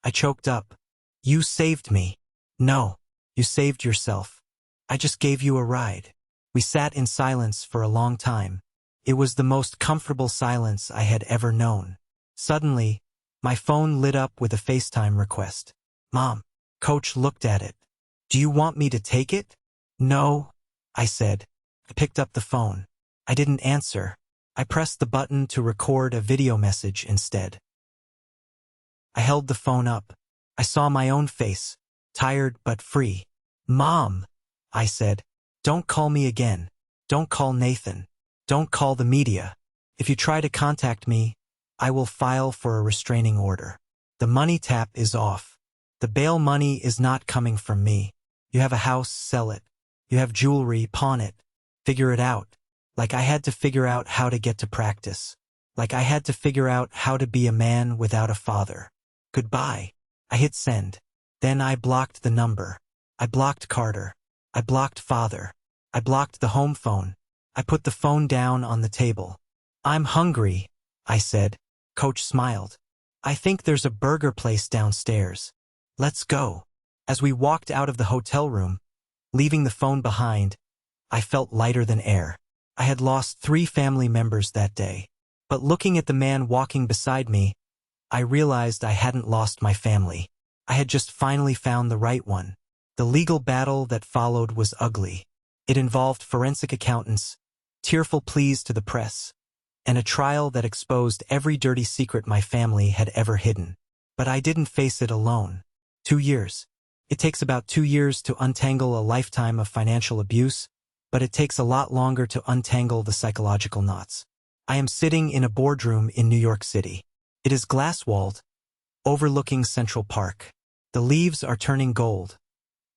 I choked up. "You saved me." "No, you saved yourself. I just gave you a ride." We sat in silence for a long time. It was the most comfortable silence I had ever known. Suddenly, my phone lit up with a FaceTime request. "Mom." Coach looked at it. "Do you want me to take it?" "No," I said. I picked up the phone. I didn't answer. I pressed the button to record a video message instead. I held the phone up. I saw my own face, tired but free. "Mom," I said, "don't call me again. Don't call Nathan. Don't call the media. If you try to contact me, I will file for a restraining order. The money tap is off. The bail money is not coming from me. You have a house, sell it. You have jewelry, pawn it. Figure it out. Like I had to figure out how to get to practice. Like I had to figure out how to be a man without a father. Goodbye." I hit send. Then I blocked the number. I blocked Carter. I blocked Father. I blocked the home phone. I put the phone down on the table. "I'm hungry," I said. Coach smiled. "I think there's a burger place downstairs. Let's go." As we walked out of the hotel room, leaving the phone behind, I felt lighter than air. I had lost 3 family members that day. But looking at the man walking beside me, I realized I hadn't lost my family. I had just finally found the right one. The legal battle that followed was ugly. It involved forensic accountants, tearful pleas to the press, and a trial that exposed every dirty secret my family had ever hidden. But I didn't face it alone. 2 years. It takes about 2 years to untangle a lifetime of financial abuse, but it takes a lot longer to untangle the psychological knots. I am sitting in a boardroom in New York City. It is glass-walled, overlooking Central Park. The leaves are turning gold,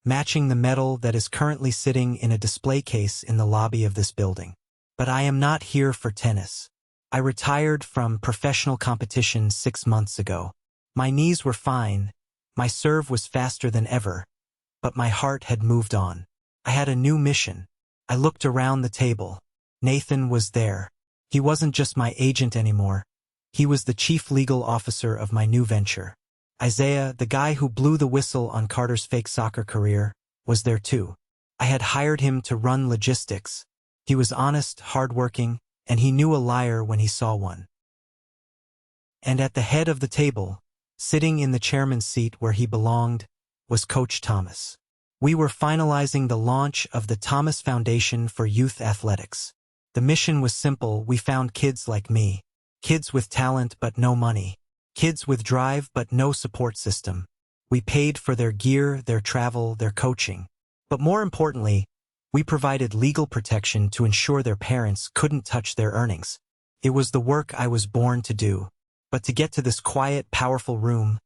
matching the metal that is currently sitting in a display case in the lobby of this building. But I am not here for tennis. I retired from professional competition 6 months ago. My knees were fine, my serve was faster than ever, but my heart had moved on. I had a new mission. I looked around the table. Nathan was there. He wasn't just my agent anymore. He was the chief legal officer of my new venture. Isaiah, the guy who blew the whistle on Carter's fake soccer career, was there too. I had hired him to run logistics. He was honest, hardworking, and he knew a liar when he saw one. And at the head of the table, sitting in the chairman's seat where he belonged, was Coach Thomas. We were finalizing the launch of the Thomas Foundation for Youth Athletics. The mission was simple. We found kids like me. Kids with talent but no money. Kids with drive but no support system. We paid for their gear, their travel, their coaching. But more importantly, we provided legal protection to ensure their parents couldn't touch their earnings. It was the work I was born to do. But to get to this quiet, powerful room,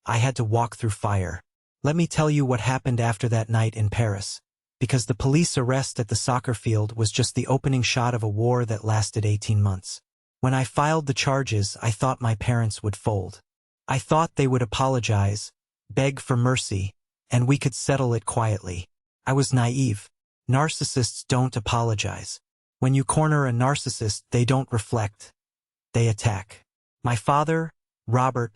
I had to walk through fire. Let me tell you what happened after that night in Paris. Because the police arrest at the soccer field was just the opening shot of a war that lasted 18 months. When I filed the charges, I thought my parents would fold. I thought they would apologize, beg for mercy, and we could settle it quietly. I was naive. Narcissists don't apologize. When you corner a narcissist, they don't reflect. They attack. My father, Robert,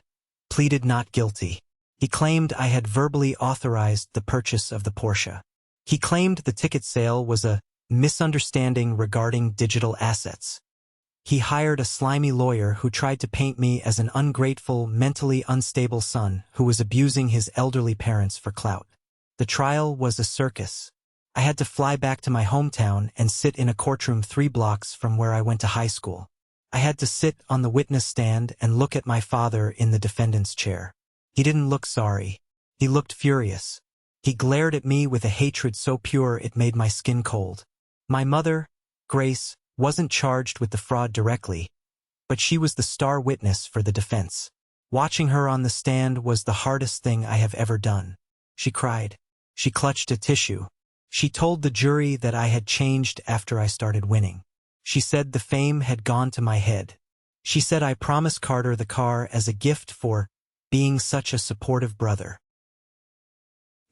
pleaded not guilty. He claimed I had verbally authorized the purchase of the Porsche. He claimed the ticket sale was a misunderstanding regarding digital assets. He hired a slimy lawyer who tried to paint me as an ungrateful, mentally unstable son who was abusing his elderly parents for clout. The trial was a circus. I had to fly back to my hometown and sit in a courtroom 3 blocks from where I went to high school. I had to sit on the witness stand and look at my father in the defendant's chair. He didn't look sorry. He looked furious. He glared at me with a hatred so pure it made my skin cold. My mother, Grace, wasn't charged with the fraud directly, but she was the star witness for the defense. Watching her on the stand was the hardest thing I have ever done. She cried. She clutched a tissue. She told the jury that I had changed after I started winning. She said the fame had gone to my head. She said I promised Carter the car as a gift for being such a supportive brother.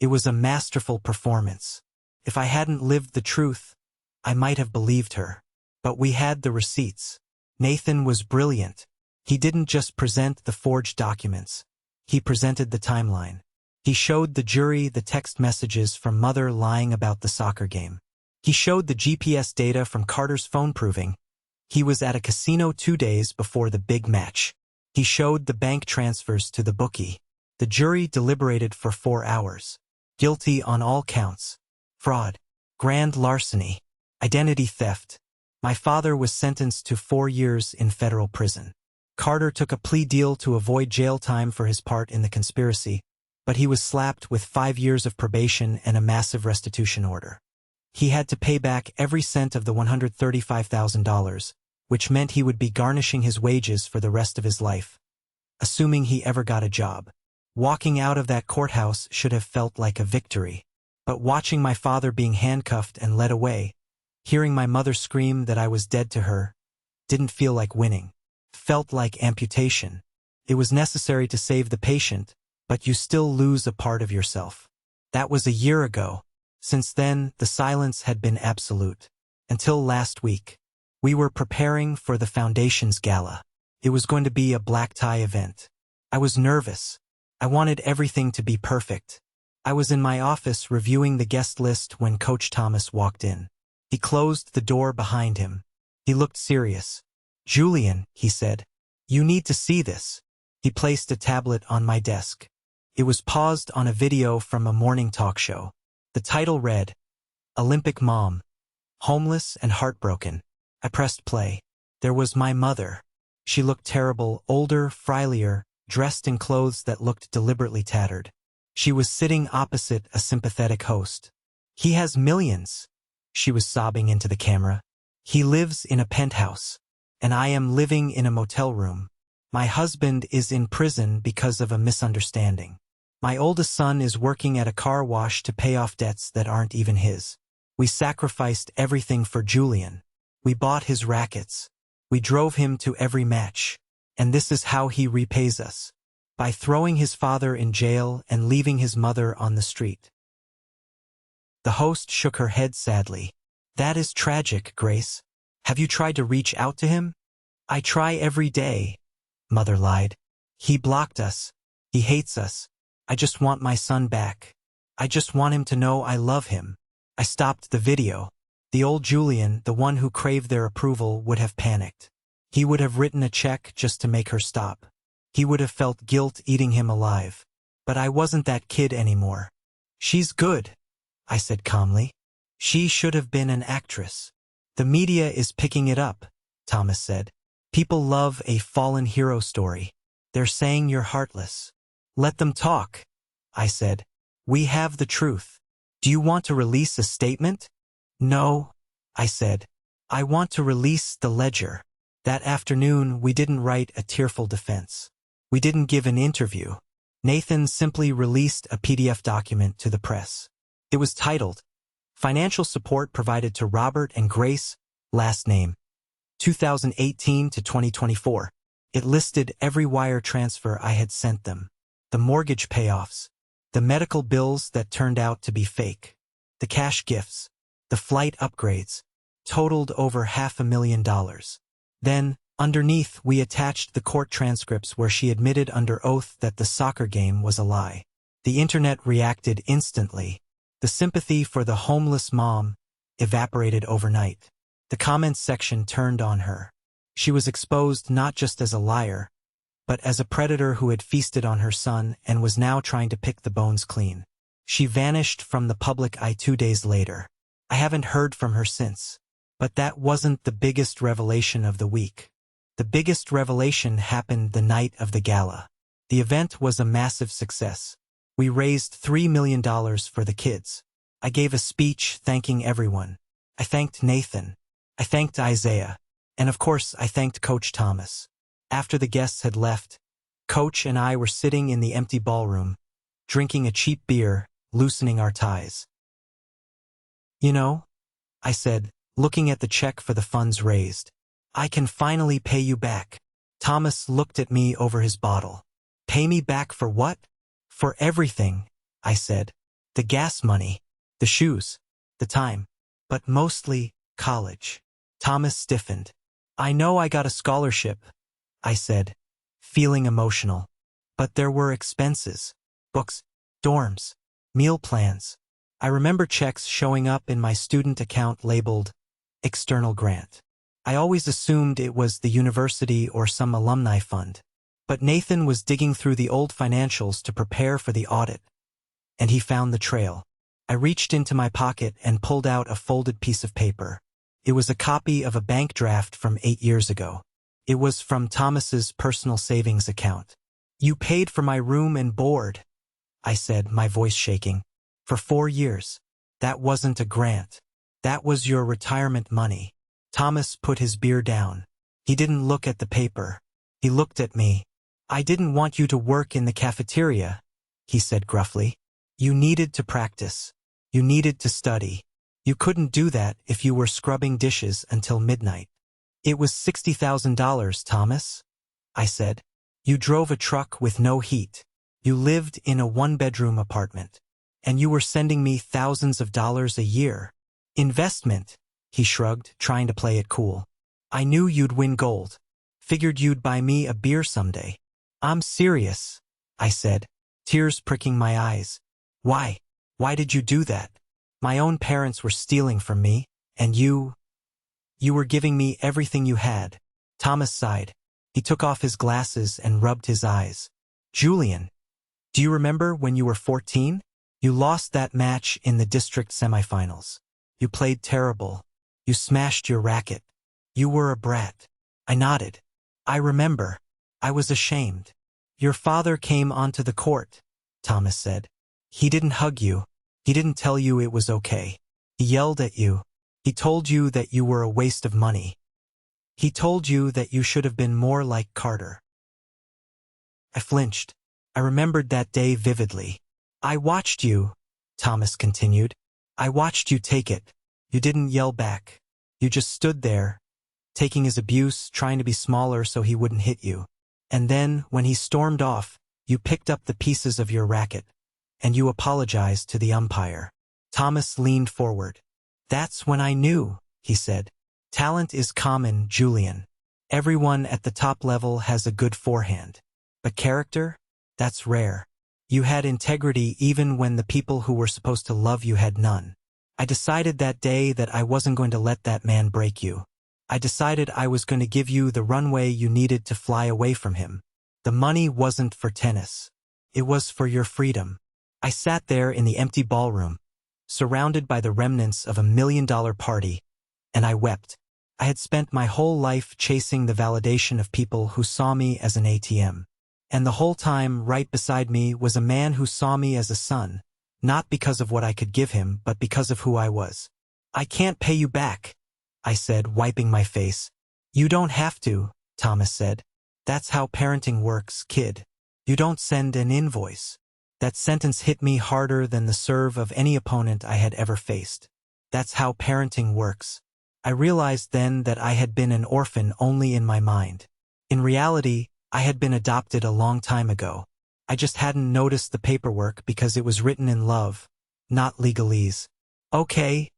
It was a masterful performance. If I hadn't lived the truth, I might have believed her. But we had the receipts. Nathan was brilliant. He didn't just present the forged documents. He presented the timeline. He showed the jury the text messages from Mother lying about the soccer game. He showed the GPS data from Carter's phone proving he was at a casino 2 days before the big match. He showed the bank transfers to the bookie. The jury deliberated for 4 hours. Guilty on all counts. Fraud, grand larceny, identity theft. My father was sentenced to 4 years in federal prison. Carter took a plea deal to avoid jail time for his part in the conspiracy, but he was slapped with 5 years of probation and a massive restitution order. He had to pay back every cent of the $135,000, which meant he would be garnishing his wages for the rest of his life, assuming he ever got a job. Walking out of that courthouse should have felt like a victory, but watching my father being handcuffed and led away, hearing my mother scream that I was dead to her, didn't feel like winning. Felt like amputation. It was necessary to save the patient, but you still lose a part of yourself. That was a year ago. Since then, the silence had been absolute. Until last week. We were preparing for the Foundation's gala. It was going to be a black tie event. I was nervous. I wanted everything to be perfect. I was in my office reviewing the guest list when Coach Thomas walked in. He closed the door behind him. He looked serious. "Julian," he said, "you need to see this." He placed a tablet on my desk. It was paused on a video from a morning talk show. The title read, Olympic Mom, Homeless and Heartbroken. I pressed play. There was my mother. She looked terrible, older, frilier, dressed in clothes that looked deliberately tattered. She was sitting opposite a sympathetic host. He has millions, she was sobbing into the camera. He lives in a penthouse, and I am living in a motel room. My husband is in prison because of a misunderstanding. My oldest son is working at a car wash to pay off debts that aren't even his. We sacrificed everything for Julian. We bought his rackets. We drove him to every match. And this is how he repays us. By throwing his father in jail and leaving his mother on the street. The host shook her head sadly. That is tragic, Grace. Have you tried to reach out to him? I try every day, Mother lied. He blocked us. He hates us. I just want my son back. I just want him to know I love him. I stopped the video. The old Julian, the one who craved their approval, would have panicked. He would have written a check just to make her stop. He would have felt guilt eating him alive. But I wasn't that kid anymore. She's good, I said calmly. She should have been an actress. The media is picking it up, Thomas said. People love a fallen hero story. They're saying you're heartless. Let them talk, I said. We have the truth. Do you want to release a statement? No, I said. I want to release the ledger. That afternoon, we didn't write a tearful defense. We didn't give an interview. Nathan simply released a PDF document to the press. It was titled, Financial Support Provided to Robert and Grace, Last Name, 2018 to 2024. It listed every wire transfer I had sent them, the mortgage payoffs, the medical bills that turned out to be fake, the cash gifts, the flight upgrades, totaled over $500,000. Then, underneath, we attached the court transcripts where she admitted under oath that the soccer game was a lie. The internet reacted instantly. The sympathy for the homeless mom evaporated overnight. The comments section turned on her. She was exposed not just as a liar, but as a predator who had feasted on her son and was now trying to pick the bones clean. She vanished from the public eye 2 days later. I haven't heard from her since. But that wasn't the biggest revelation of the week. The biggest revelation happened the night of the gala. The event was a massive success. We raised $3 million for the kids. I gave a speech thanking everyone. I thanked Nathan. I thanked Isaiah. And of course, I thanked Coach Thomas. After the guests had left, Coach and I were sitting in the empty ballroom, drinking a cheap beer, loosening our ties. You know, I said, looking at the check for the funds raised. I can finally pay you back. Thomas looked at me over his bottle. Pay me back for what? For everything, I said. The gas money, the shoes, the time, but mostly college. Thomas stiffened. I know I got a scholarship, I said, feeling emotional. But there were expenses. Books, dorms, meal plans. I remember checks showing up in my student account labeled external grant. I always assumed it was the university or some alumni fund. But Nathan was digging through the old financials to prepare for the audit. And he found the trail. I reached into my pocket and pulled out a folded piece of paper. It was a copy of a bank draft from 8 years ago. It was from Thomas's personal savings account. You paid for my room and board, I said, my voice shaking. For 4 years. That wasn't a grant. That was your retirement money. Thomas put his beer down. He didn't look at the paper. He looked at me. I didn't want you to work in the cafeteria, he said gruffly. You needed to practice. You needed to study. You couldn't do that if you were scrubbing dishes until midnight. It was $60,000, Thomas, I said. You drove a truck with no heat. You lived in a one-bedroom apartment. And you were sending me thousands of dollars a year. Investment, he shrugged, trying to play it cool. I knew you'd win gold. Figured you'd buy me a beer someday. I'm serious, I said, tears pricking my eyes. Why? Why did you do that? My own parents were stealing from me, and you were giving me everything you had. Thomas sighed. He took off his glasses and rubbed his eyes. Julian, Do you remember when you were 14? You lost that match in the district semifinals. You played terrible. You smashed your racket. You were a brat. I nodded. I remember. I was ashamed. Your father came onto the court, Thomas said. He didn't hug you. He didn't tell you it was okay. He yelled at you. He told you that you were a waste of money. He told you that you should have been more like Carter. I flinched. I remembered that day vividly. I watched you, Thomas continued. I watched you take it. You didn't yell back. You just stood there, taking his abuse, trying to be smaller so he wouldn't hit you. And then, when he stormed off, you picked up the pieces of your racket, and you apologized to the umpire. Thomas leaned forward. That's when I knew, he said. Talent is common, Julian. Everyone at the top level has a good forehand. But character? That's rare. You had integrity even when the people who were supposed to love you had none. I decided that day that I wasn't going to let that man break you. I decided I was going to give you the runway you needed to fly away from him. The money wasn't for tennis. It was for your freedom. I sat there in the empty ballroom, surrounded by the remnants of $1 million party, and I wept. I had spent my whole life chasing the validation of people who saw me as an ATM. And the whole time, right beside me, was a man who saw me as a son, not because of what I could give him, but because of who I was. I can't pay you back, I said, wiping my face. You don't have to, Thomas said. That's how parenting works, kid. You don't send an invoice. That sentence hit me harder than the serve of any opponent I had ever faced. That's how parenting works. I realized then that I had been an orphan only in my mind. In reality, I had been adopted a long time ago. I just hadn't noticed the paperwork because it was written in love, not legalese. Okay,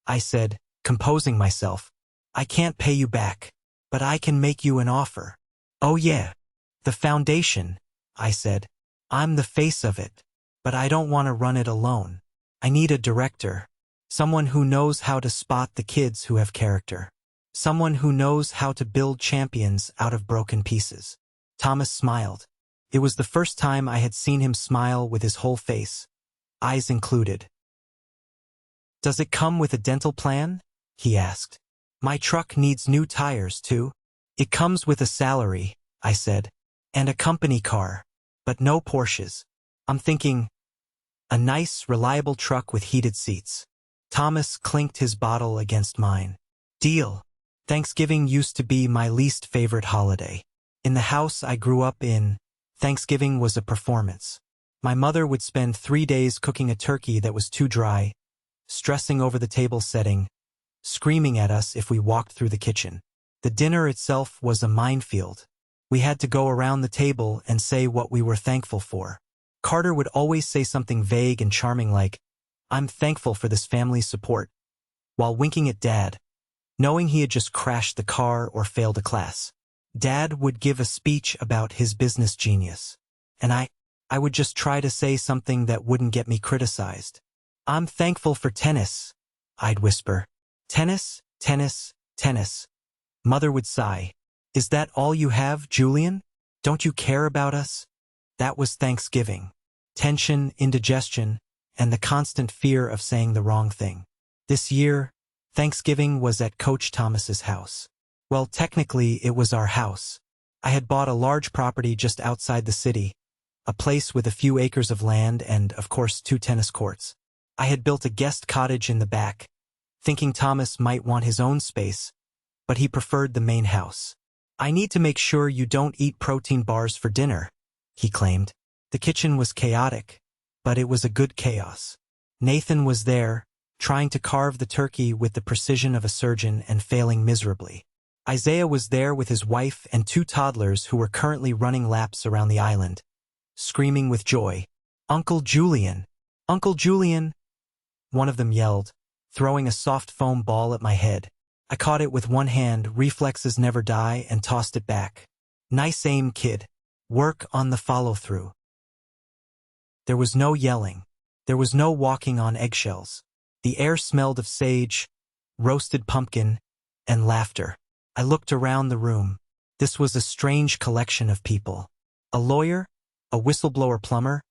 I said, composing myself. I can't pay you back, but I can make you an offer. Oh yeah, the foundation, I said. I'm the face of it, but I don't want to run it alone. I need a director, someone who knows how to spot the kids who have character, someone who knows how to build champions out of broken pieces. Thomas smiled. It was the first time I had seen him smile with his whole face, eyes included. Does it come with a dental plan? He asked. My truck needs new tires, too. It comes with a salary, I said, and a company car, but no Porsches. I'm thinking, a nice, reliable truck with heated seats. Thomas clinked his bottle against mine. Deal. Thanksgiving used to be my least favorite holiday. In the house I grew up in, Thanksgiving was a performance. My mother would spend 3 days cooking a turkey that was too dry, stressing over the table setting, screaming at us if we walked through the kitchen. The dinner itself was a minefield. We had to go around the table and say what we were thankful for. Carter would always say something vague and charming like, I'm thankful for this family's support, while winking at Dad, knowing he had just crashed the car or failed a class. Dad would give a speech about his business genius, and I would just try to say something that wouldn't get me criticized. I'm thankful for tennis, I'd whisper. Tennis, tennis, tennis. Mother would sigh. Is that all you have, Julian? Don't you care about us? That was Thanksgiving. Tension, indigestion, and the constant fear of saying the wrong thing. This year, Thanksgiving was at Coach Thomas's house. Well, technically, it was our house. I had bought a large property just outside the city, a place with a few acres of land and, of course, 2 tennis courts. I had built a guest cottage in the back, thinking Thomas might want his own space, but he preferred the main house. I need to make sure you don't eat protein bars for dinner, he claimed. The kitchen was chaotic, but it was a good chaos. Nathan was there, trying to carve the turkey with the precision of a surgeon and failing miserably. Isaiah was there with his wife and 2 toddlers who were currently running laps around the island, screaming with joy. Uncle Julian! Uncle Julian! One of them yelled, throwing a soft foam ball at my head. I caught it with one hand, reflexes never die, and tossed it back. Nice aim, kid. Work on the follow-through. There was no yelling. There was no walking on eggshells. The air smelled of sage, roasted pumpkin, and laughter. I looked around the room. This was a strange collection of people. A lawyer, a whistleblower plumber,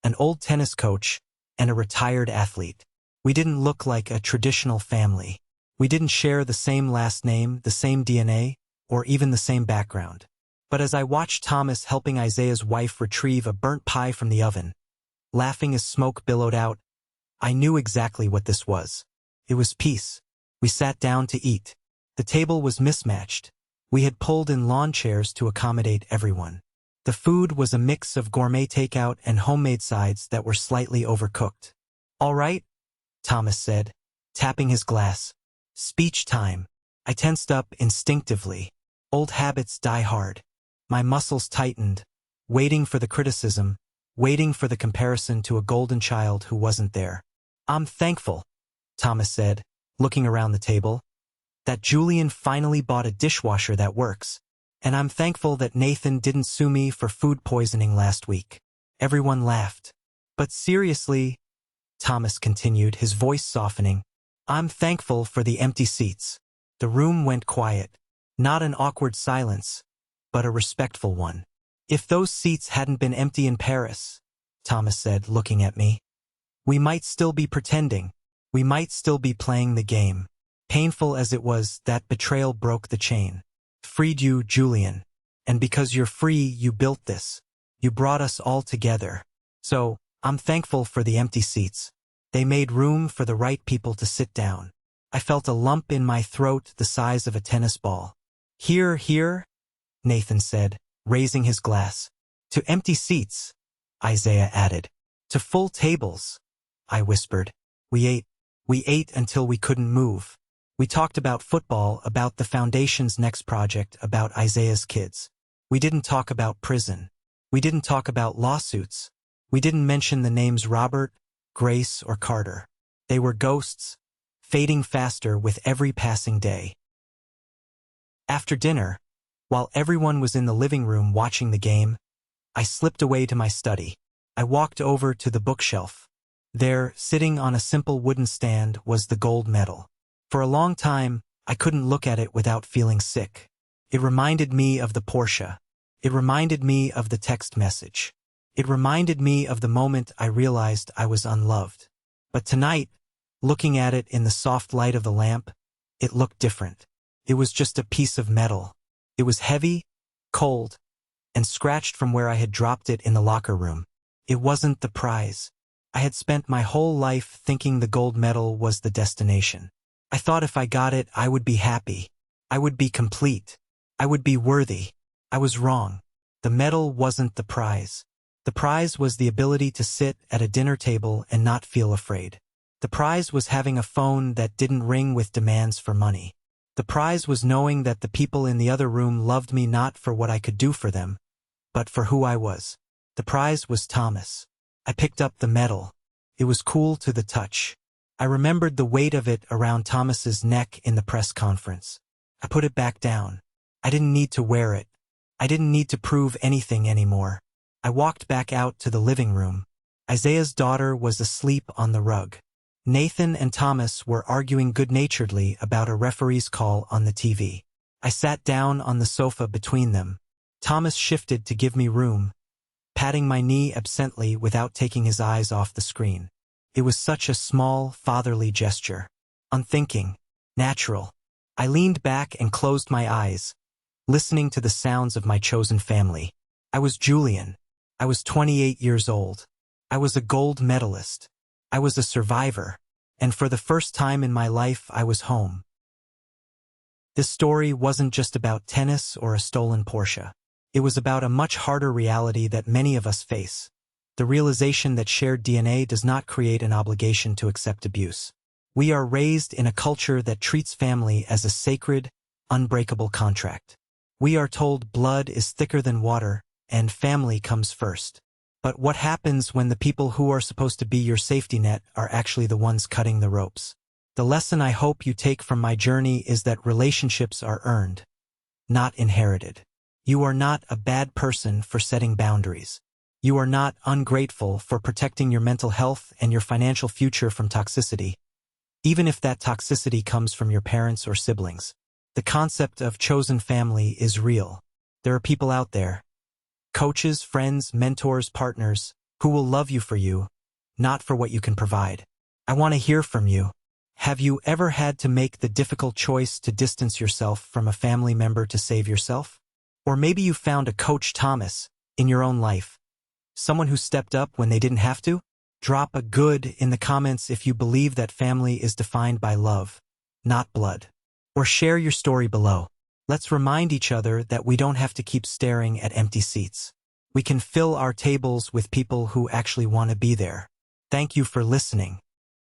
an old tennis coach, and a retired athlete. We didn't look like a traditional family. We didn't share the same last name, the same DNA, or even the same background. But as I watched Thomas helping Isaiah's wife retrieve a burnt pie from the oven, laughing as smoke billowed out, I knew exactly what this was. It was peace. We sat down to eat. The table was mismatched. We had pulled in lawn chairs to accommodate everyone. The food was a mix of gourmet takeout and homemade sides that were slightly overcooked. "All right," Thomas said, tapping his glass. Speech time. I tensed up instinctively. Old habits die hard. My muscles tightened, waiting for the criticism, waiting for the comparison to a golden child who wasn't there. "I'm thankful," Thomas said, looking around the table, "that Julian finally bought a dishwasher that works. And I'm thankful that Nathan didn't sue me for food poisoning last week." Everyone laughed. "But seriously," Thomas continued, his voice softening, "I'm thankful for the empty seats." The room went quiet. Not an awkward silence, but a respectful one. "If those seats hadn't been empty in Paris," Thomas said, looking at me, "we might still be pretending. We might still be playing the game." Painful as it was, that betrayal broke the chain. "Freed you, Julian. And because you're free, you built this. You brought us all together. So, I'm thankful for the empty seats. They made room for the right people to sit down." I felt a lump in my throat the size of a tennis ball. "Here, here," Nathan said, raising his glass. "To empty seats," Isaiah added. "To full tables," I whispered. We ate until we couldn't move. We talked about football, about the foundation's next project, about Isaiah's kids. We didn't talk about prison. We didn't talk about lawsuits. We didn't mention the names Robert, Grace, or Carter. They were ghosts, fading faster with every passing day. After dinner, while everyone was in the living room watching the game, I slipped away to my study. I walked over to the bookshelf. There, sitting on a simple wooden stand, was the gold medal. For a long time, I couldn't look at it without feeling sick. It reminded me of the Porsche. It reminded me of the text message. It reminded me of the moment I realized I was unloved. But tonight, looking at it in the soft light of the lamp, it looked different. It was just a piece of metal. It was heavy, cold, and scratched from where I had dropped it in the locker room. It wasn't the prize. I had spent my whole life thinking the gold medal was the destination. I thought if I got it, I would be happy. I would be complete. I would be worthy. I was wrong. The medal wasn't the prize. The prize was the ability to sit at a dinner table and not feel afraid. The prize was having a phone that didn't ring with demands for money. The prize was knowing that the people in the other room loved me not for what I could do for them, but for who I was. The prize was Thomas. I picked up the medal. It was cool to the touch. I remembered the weight of it around Thomas's neck in the press conference. I put it back down. I didn't need to wear it. I didn't need to prove anything anymore. I walked back out to the living room. Isaiah's daughter was asleep on the rug. Nathan and Thomas were arguing good-naturedly about a referee's call on the TV. I sat down on the sofa between them. Thomas shifted to give me room, patting my knee absently without taking his eyes off the screen. It was such a small, fatherly gesture. Unthinking, natural. I leaned back and closed my eyes, listening to the sounds of my chosen family. I was Julian. I was 28 years old. I was a gold medalist. I was a survivor. And for the first time in my life, I was home. This story wasn't just about tennis or a stolen Porsche. It was about a much harder reality that many of us face. The realization that shared DNA does not create an obligation to accept abuse. We are raised in a culture that treats family as a sacred, unbreakable contract. We are told blood is thicker than water, and family comes first. But what happens when the people who are supposed to be your safety net are actually the ones cutting the ropes? The lesson I hope you take from my journey is that relationships are earned, not inherited. You are not a bad person for setting boundaries. You are not ungrateful for protecting your mental health and your financial future from toxicity, even if that toxicity comes from your parents or siblings. The concept of chosen family is real. There are people out there, coaches, friends, mentors, partners, who will love you for you, not for what you can provide. I want to hear from you. Have you ever had to make the difficult choice to distance yourself from a family member to save yourself? Or maybe you found a Coach Thomas in your own life, someone who stepped up when they didn't have to? Drop a good in the comments if you believe that family is defined by love, not blood. Or share your story below. Let's remind each other that we don't have to keep staring at empty seats. We can fill our tables with people who actually want to be there. Thank you for listening.